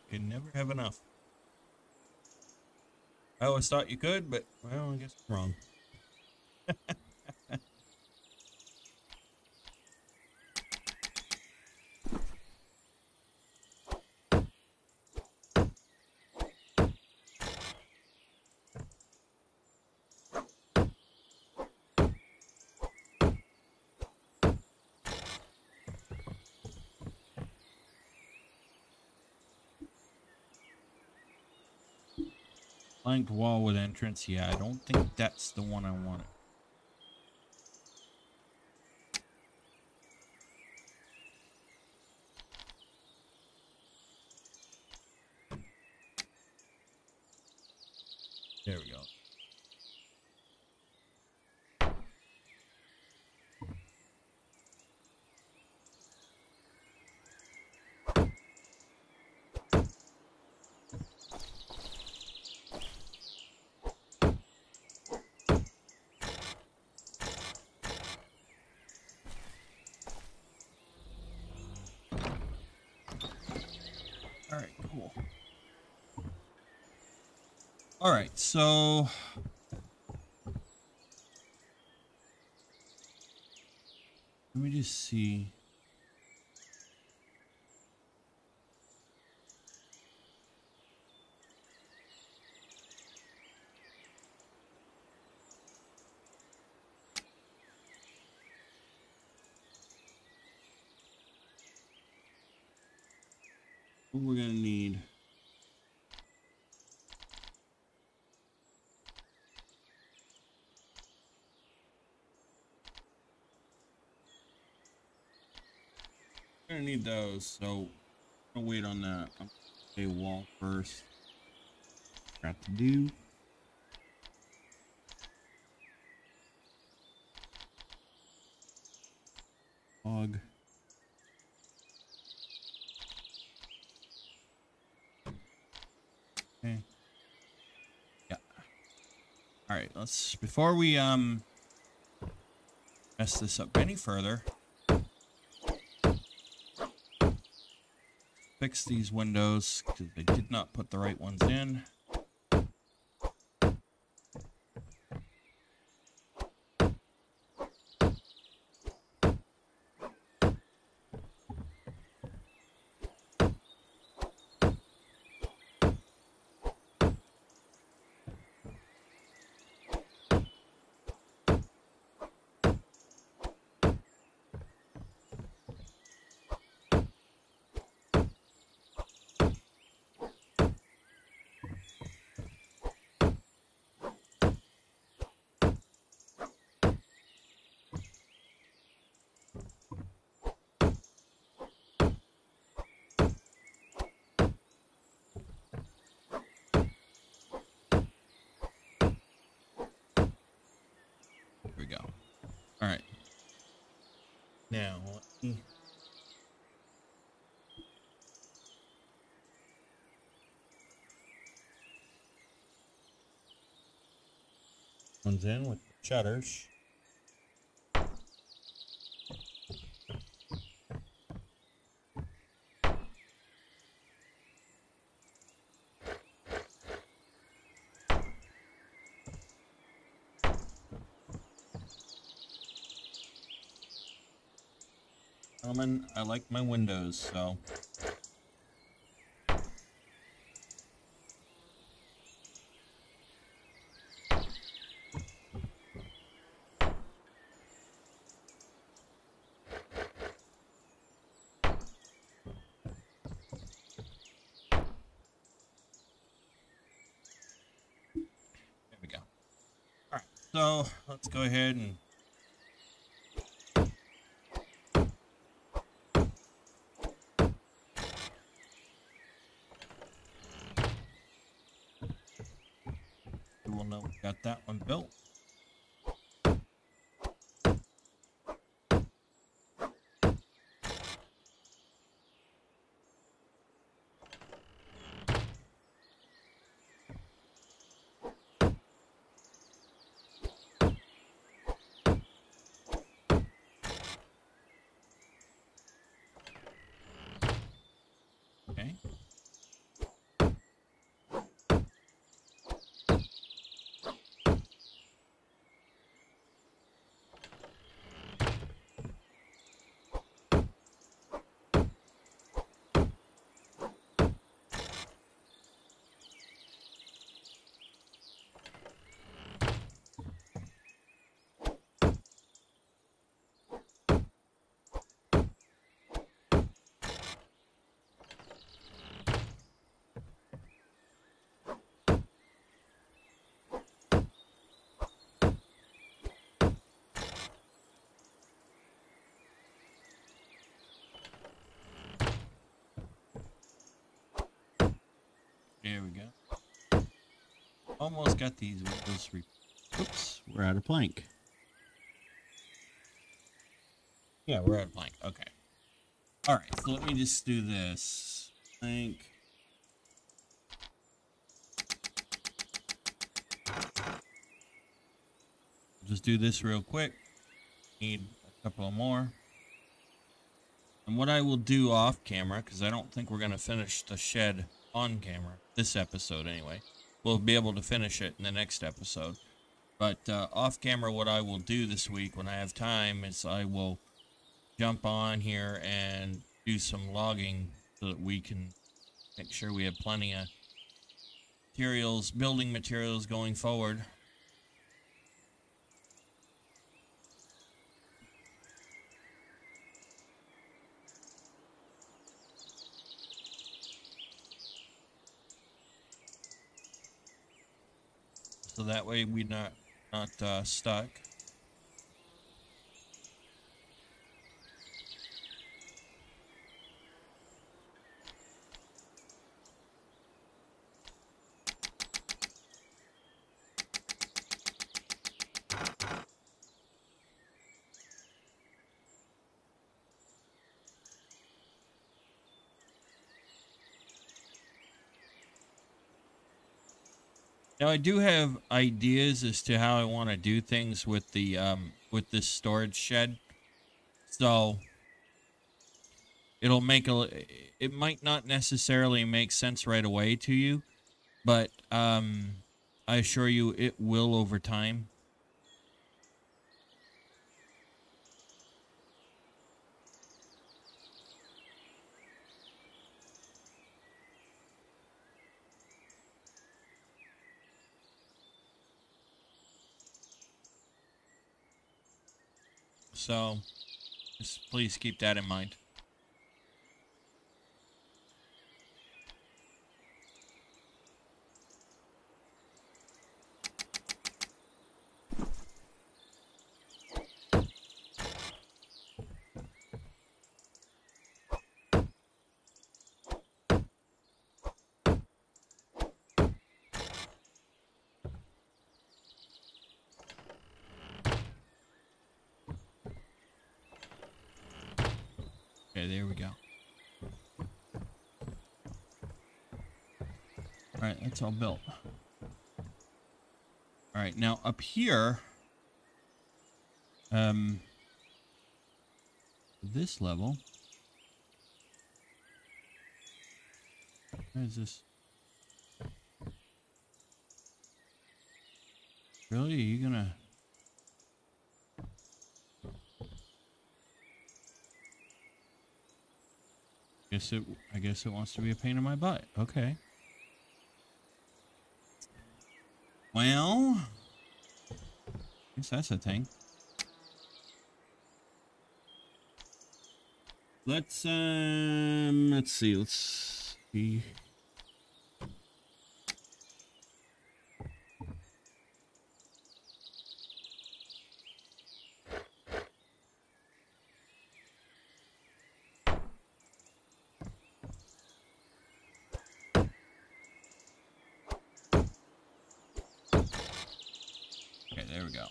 Can never have enough. I always thought you could, but, well, I guess I'm wrong. Flanked wall with entrance. Yeah, I don't think that's the one I wanted. There we go. All right, cool. All right, so let me just see. What we're gonna need. We're gonna need those, so I'll wait on that. I'm gonna do wall first. Got to do. Log. Okay. Yeah. All right. Let's before we mess this up any further. Fix these windows because they did not put the right ones in. Here we go. All right. Now, let me... One's in with the shutters. Gentlemen, I like my windows, so... There we go. All right, so let's go ahead and... We'll know we got that one built. There we go. Almost got these windows. Oops, we're out of plank. Yeah, we're out of plank. Okay. All right, so let me just do this. Plank. Just do this real quick. Need a couple more. And what I will do off camera, because I don't think we're going to finish the shed on camera, this episode anyway. We'll be able to finish it in the next episode. But off camera, what I will do this week when I have time is I will jump on here and do some logging so that we can make sure we have plenty of materials, building materials going forward. So that way we're not stuck. Now I do have ideas as to how I want to do things with the with this storage shed. So it might not necessarily make sense right away to you, but I assure you it will over time. So just please keep that in mind. Okay, there we go. All right, that's all built. All right, now up here, this level, where is this? Really? Are you gonna? I guess it wants to be a pain in my butt. Okay. Well, I guess that's a thing. Let's see. Let's see. Okay, there we go.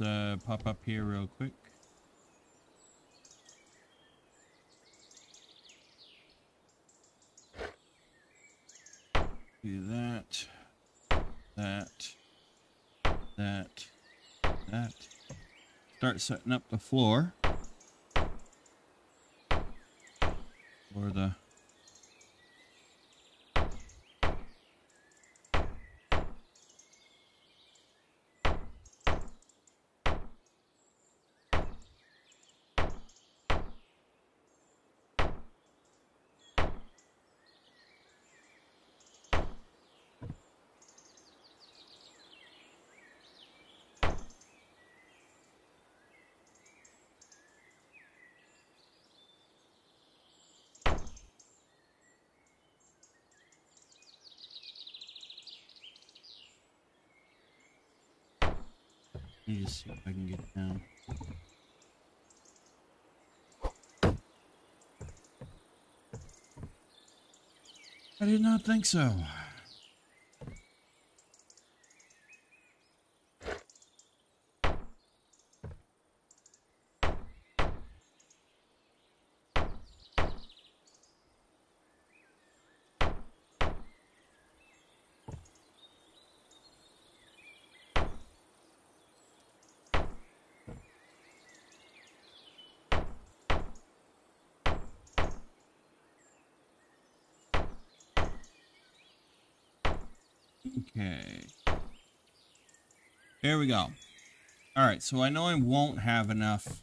Let's pop up here real quick. Do that, that. Start setting up the floor for the Let me just see if I can get down. I did not think so. Okay. There we go. All right, so I know I won't have enough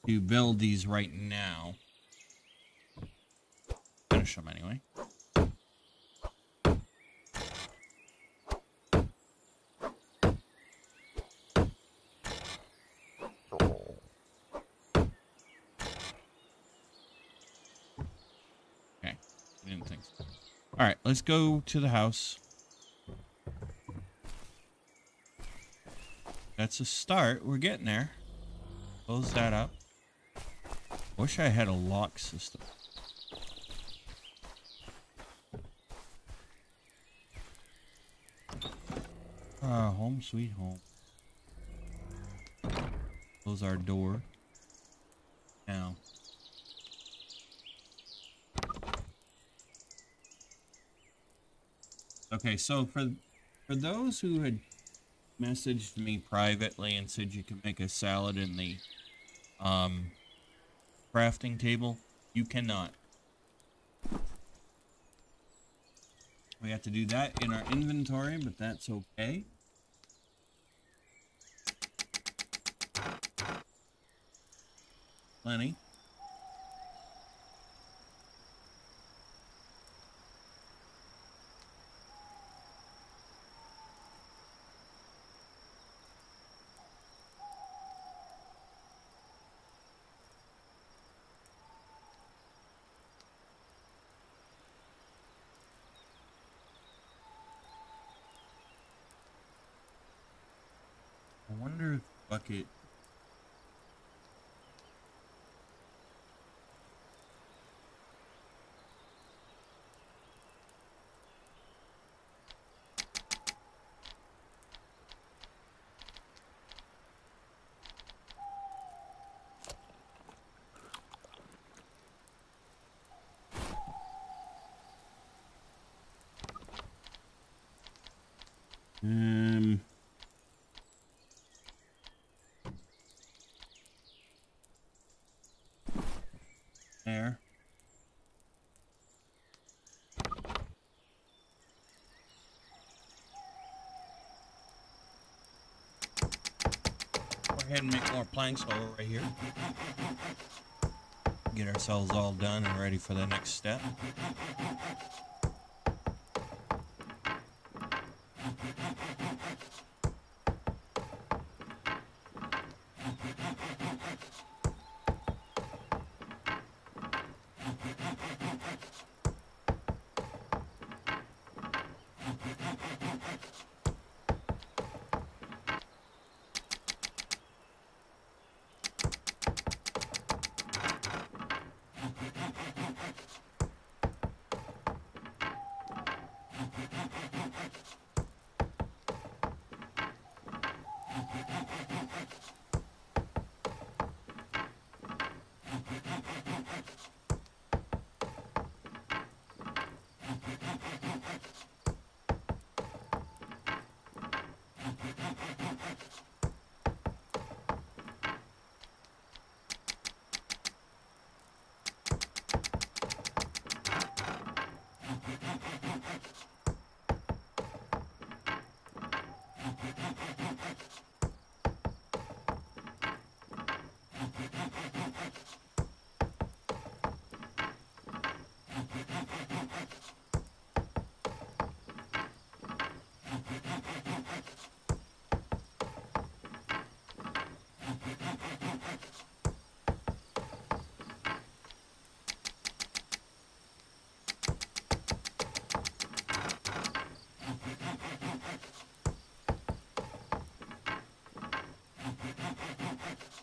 to build these right now. Finish them anyway. Okay, I didn't think so. All right, let's go to the house. That's a start. We're getting there. Close that up. Wish I had a lock system. Home sweet home. Close our door. Now. Okay, so for those who had messaged me privately and said you can make a salad in the crafting table, you cannot. We have to do that in our inventory, but that's okay. Plenty. I wonder if bucket. There. Go ahead and make more planks over right here. Get ourselves all done and ready for the next step.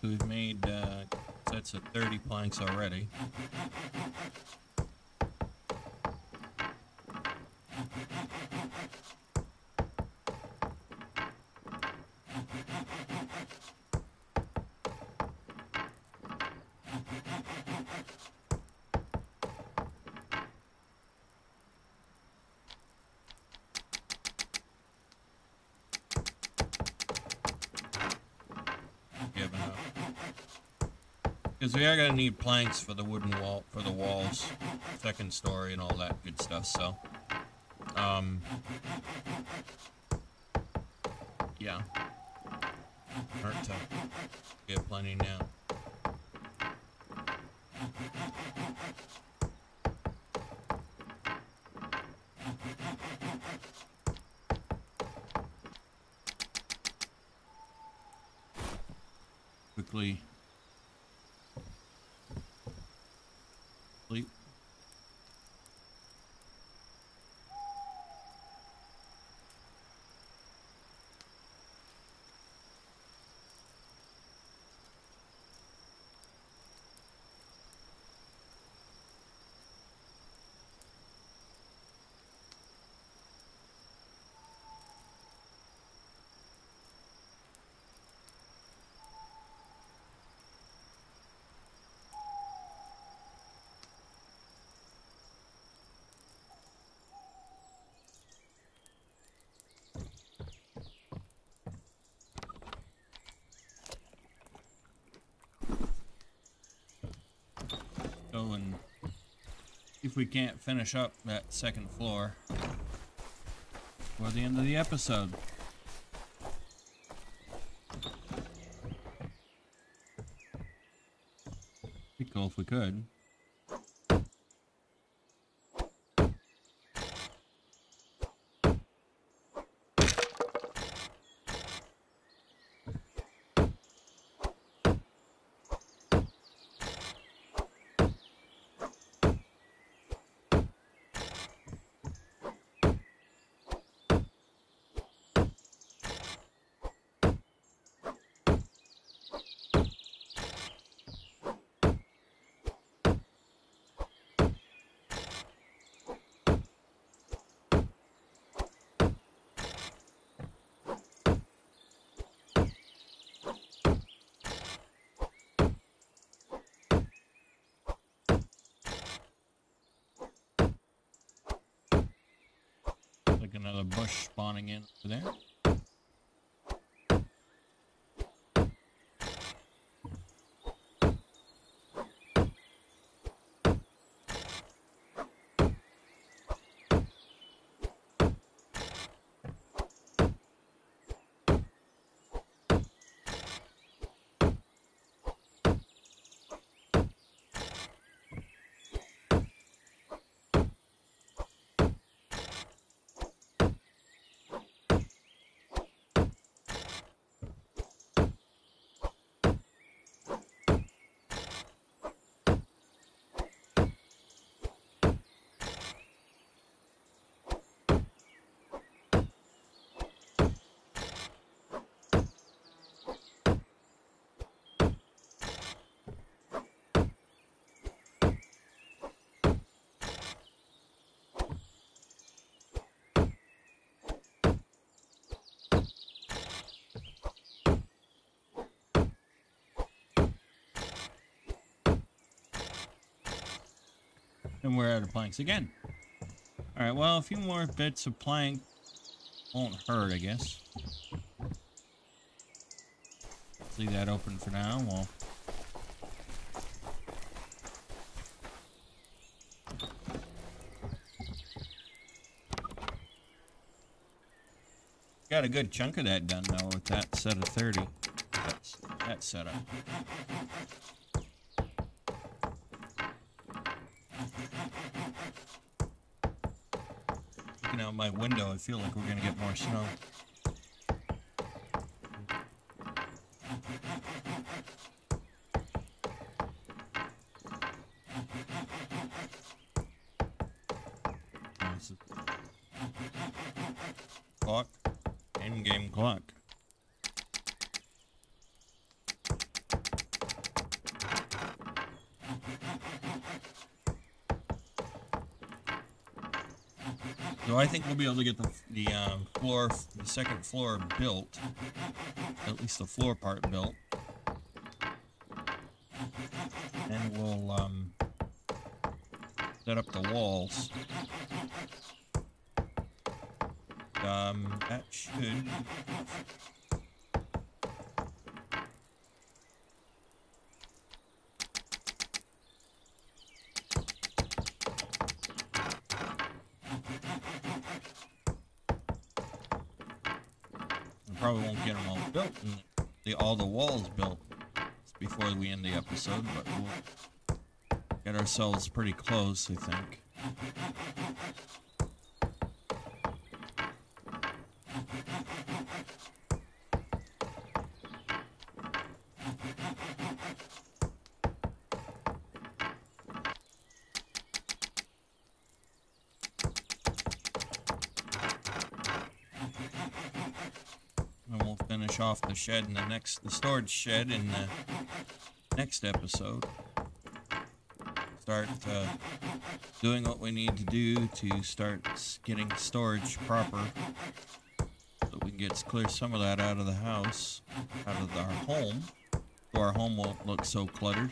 we've made sets of 30 planks already. Because we are going to need planks for the wooden wall, for the walls, second story, and all that good stuff, so, yeah, hard to get plenty now. Quickly sleep. Go and see if we can't finish up that second floor before the end of the episode. Be cool if we could. Like another bush spawning in over there. And we're out of planks again. Alright, well, a few more bits of plank won't hurt, I guess. Let's leave that open for now. We'll got a good chunk of that done though with that set of 30. That setup. Looking out my window, I feel like we're gonna get more snow. Clock. End game clock. So I think we'll be able to get the floor, the second floor built, at least the floor part built, and we'll set up the walls. That should. Probably won't get them all built and all the walls built before we end the episode, but we'll get ourselves pretty close, I think. And we'll finish off the shed in the storage shed in the next episode. Start doing what we need to do to start getting storage proper, so we can clear some of that out of the house, out of our home, so our home won't look so cluttered.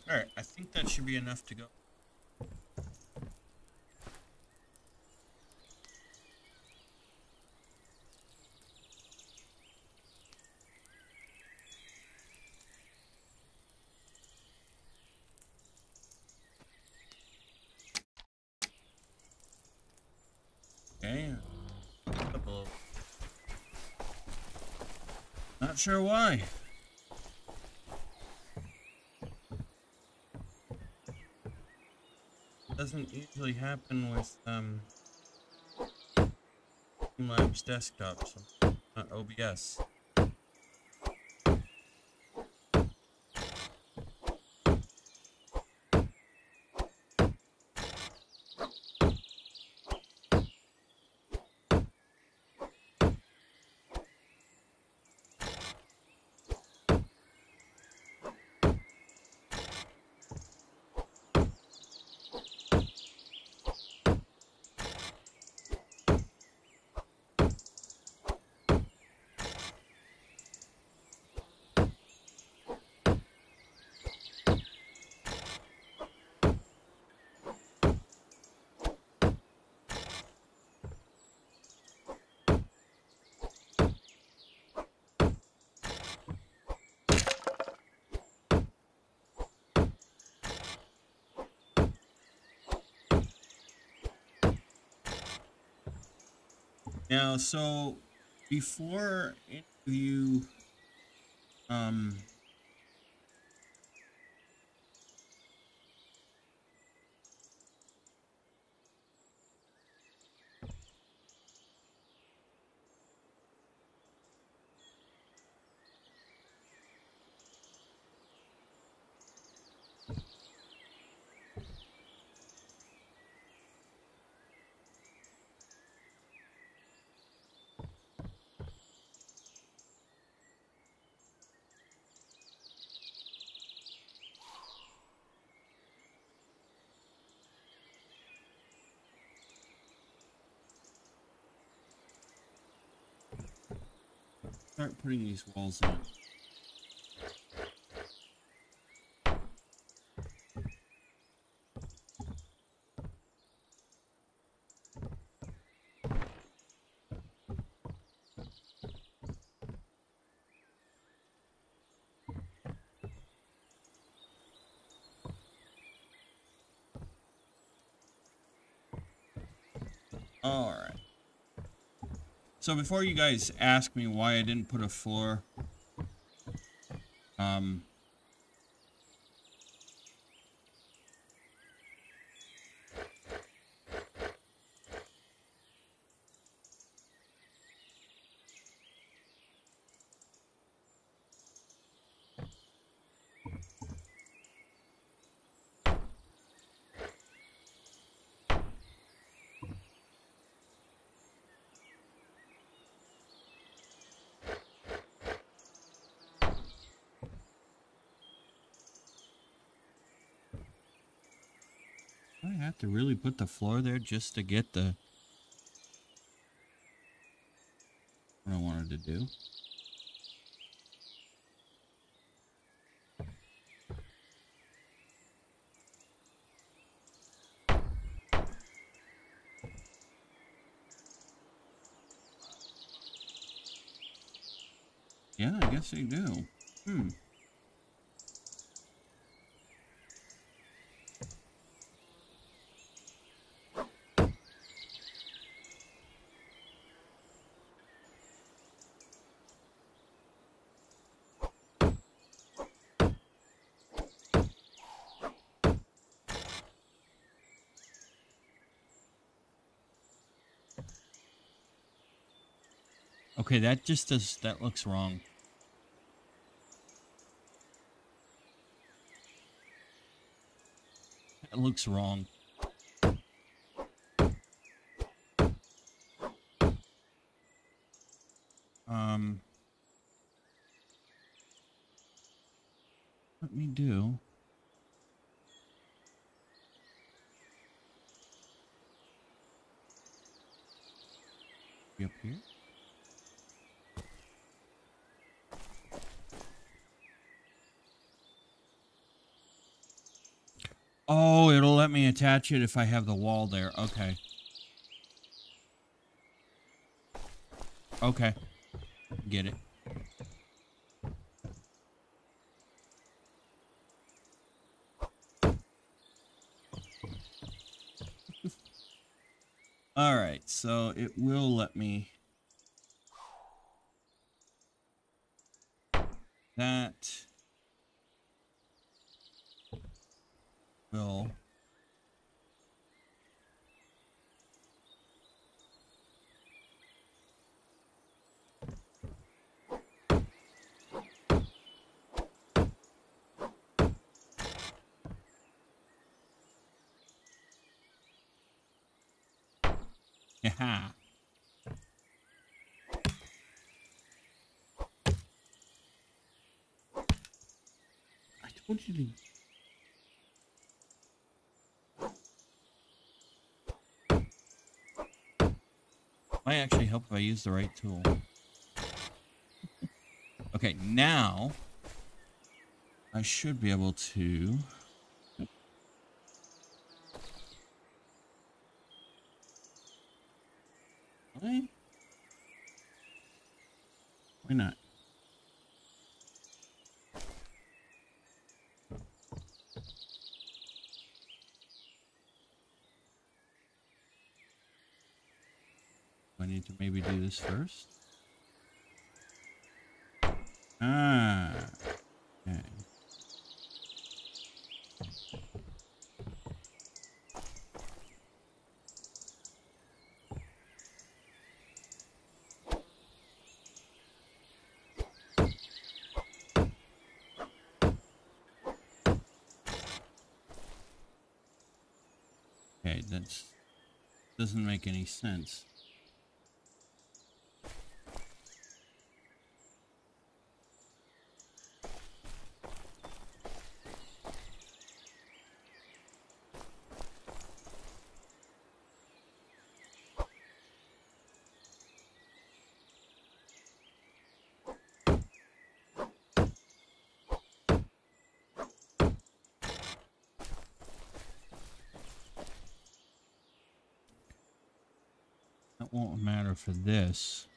Alright, I think that should be enough to go. Okay. Not sure why. Doesn't usually happen with Labs desktops, not OBS. Now, so before any of you start putting these walls in. All right. So before you guys ask me why I didn't put a floor, I have to really put the floor there just to get the what I wanted to do. Yeah, I guess they do. Okay, that just does, that looks wrong. That looks wrong. Let me do. Up here. Oh, it'll let me attach it if I have the wall there. Okay. Okay. Get it. All right, so it will let me. That will. Yeah. I told you to. Might actually help if I use the right tool. Okay, now I should be able to. Why? Why not? Do I need to maybe do this first? Ah. Okay. Okay, that doesn't make any sense. That won't matter for this.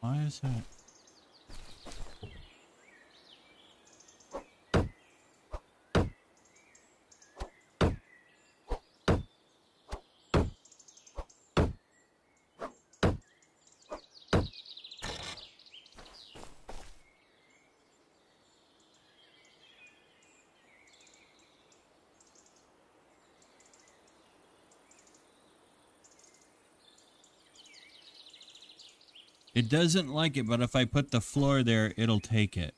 Why is that? It doesn't like it, but if I put the floor there, it'll take it.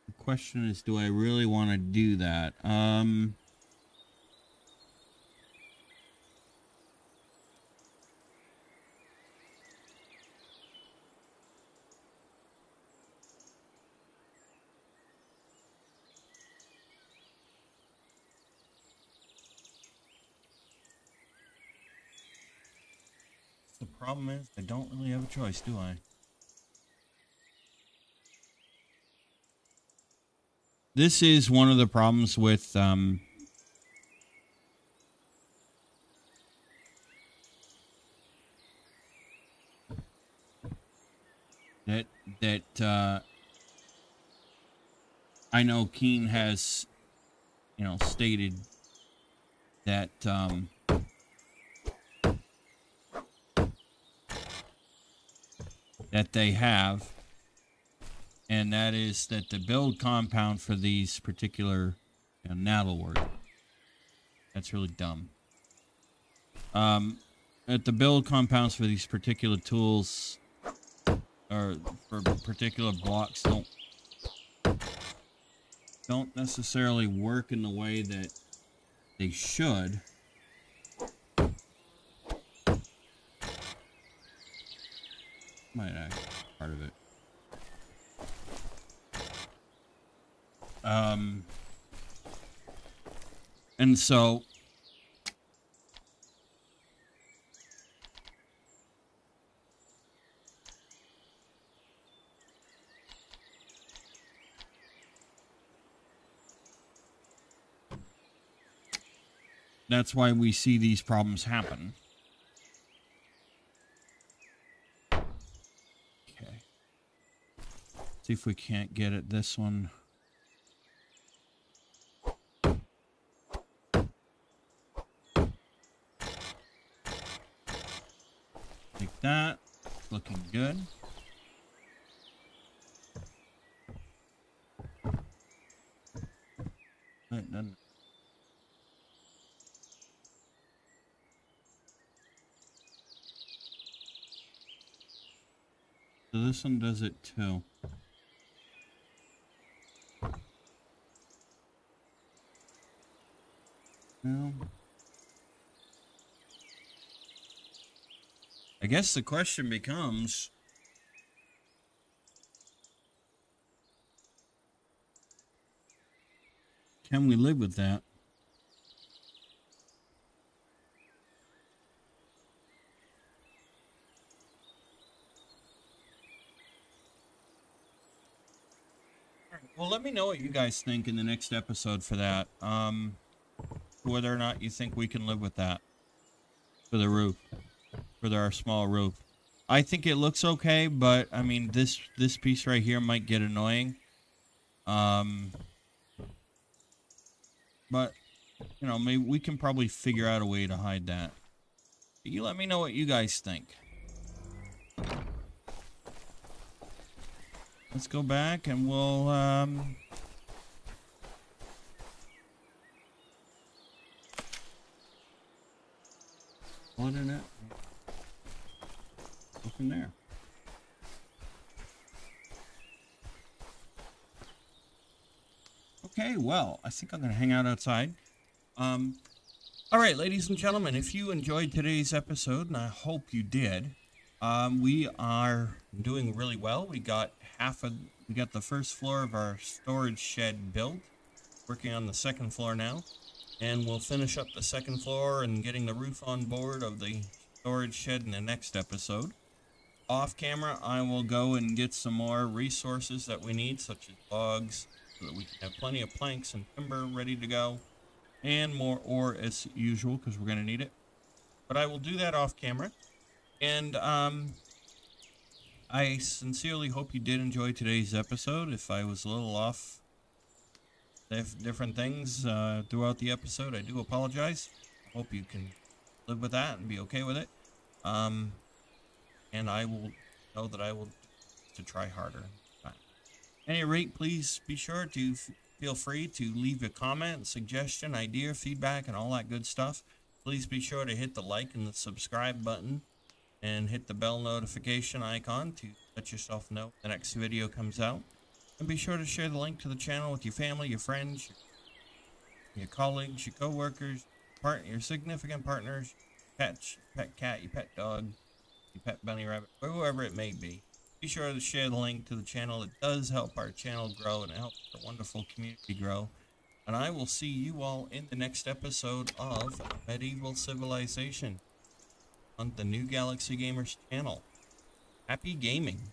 The question is, do I really want to do that? The problem is, I don't really have a choice, do I? This is one of the problems with that I know Keen has, you know, stated that that they have, and that is that the build compound for these particular naddlework, that's really dumb. That the build compounds for these particular tools or for particular blocks don't necessarily work in the way that they should. Might actually be part of it. And so that's why we see these problems happen. Okay. See if we can't get at this one. Like that. Looking good. It doesn't. So this one does it too. Well, I guess the question becomes, can we live with that? Well, let me know what you guys think in the next episode for that. Whether or not you think we can live with that for the roof, for our small roof. I think it looks okay, but I mean, this piece right here might get annoying. But, you know, maybe we can probably figure out a way to hide that. You let me know what you guys think. Let's go back and we'll, plug in it. Go from there. Okay, well, I think I'm going to hang out outside. All right, ladies and gentlemen, if you enjoyed today's episode, and I hope you did, we are doing really well. We got the first floor of our storage shed built, working on the second floor now, and we'll finish up the second floor and getting the roof on board of the storage shed in the next episode. Off camera, I will go and get some more resources that we need, such as logs, so that we can have plenty of planks and timber ready to go, and more ore as usual, because we're going to need it. But I will do that off camera. And I sincerely hope you did enjoy today's episode. If I was a little off different things throughout the episode, I do apologize. I hope you can live with that and be okay with it. And I will know that I will to try harder. At any rate, please be sure to feel free to leave a comment, suggestion, idea, feedback, and all that good stuff. Please be sure to hit the like and the subscribe button and hit the bell notification icon to let yourself know when the next video comes out. And be sure to share the link to the channel with your family, your friends, your colleagues, your co-workers, your significant partners, pets, pet cat, your pet dog, your pet bunny rabbit, or whoever it may be. Be sure to share the link to the channel. It does help our channel grow and it helps our wonderful community grow. And I will see you all in the next episode of Medieval Civilization on the New Galaxy Gamers channel. Happy gaming!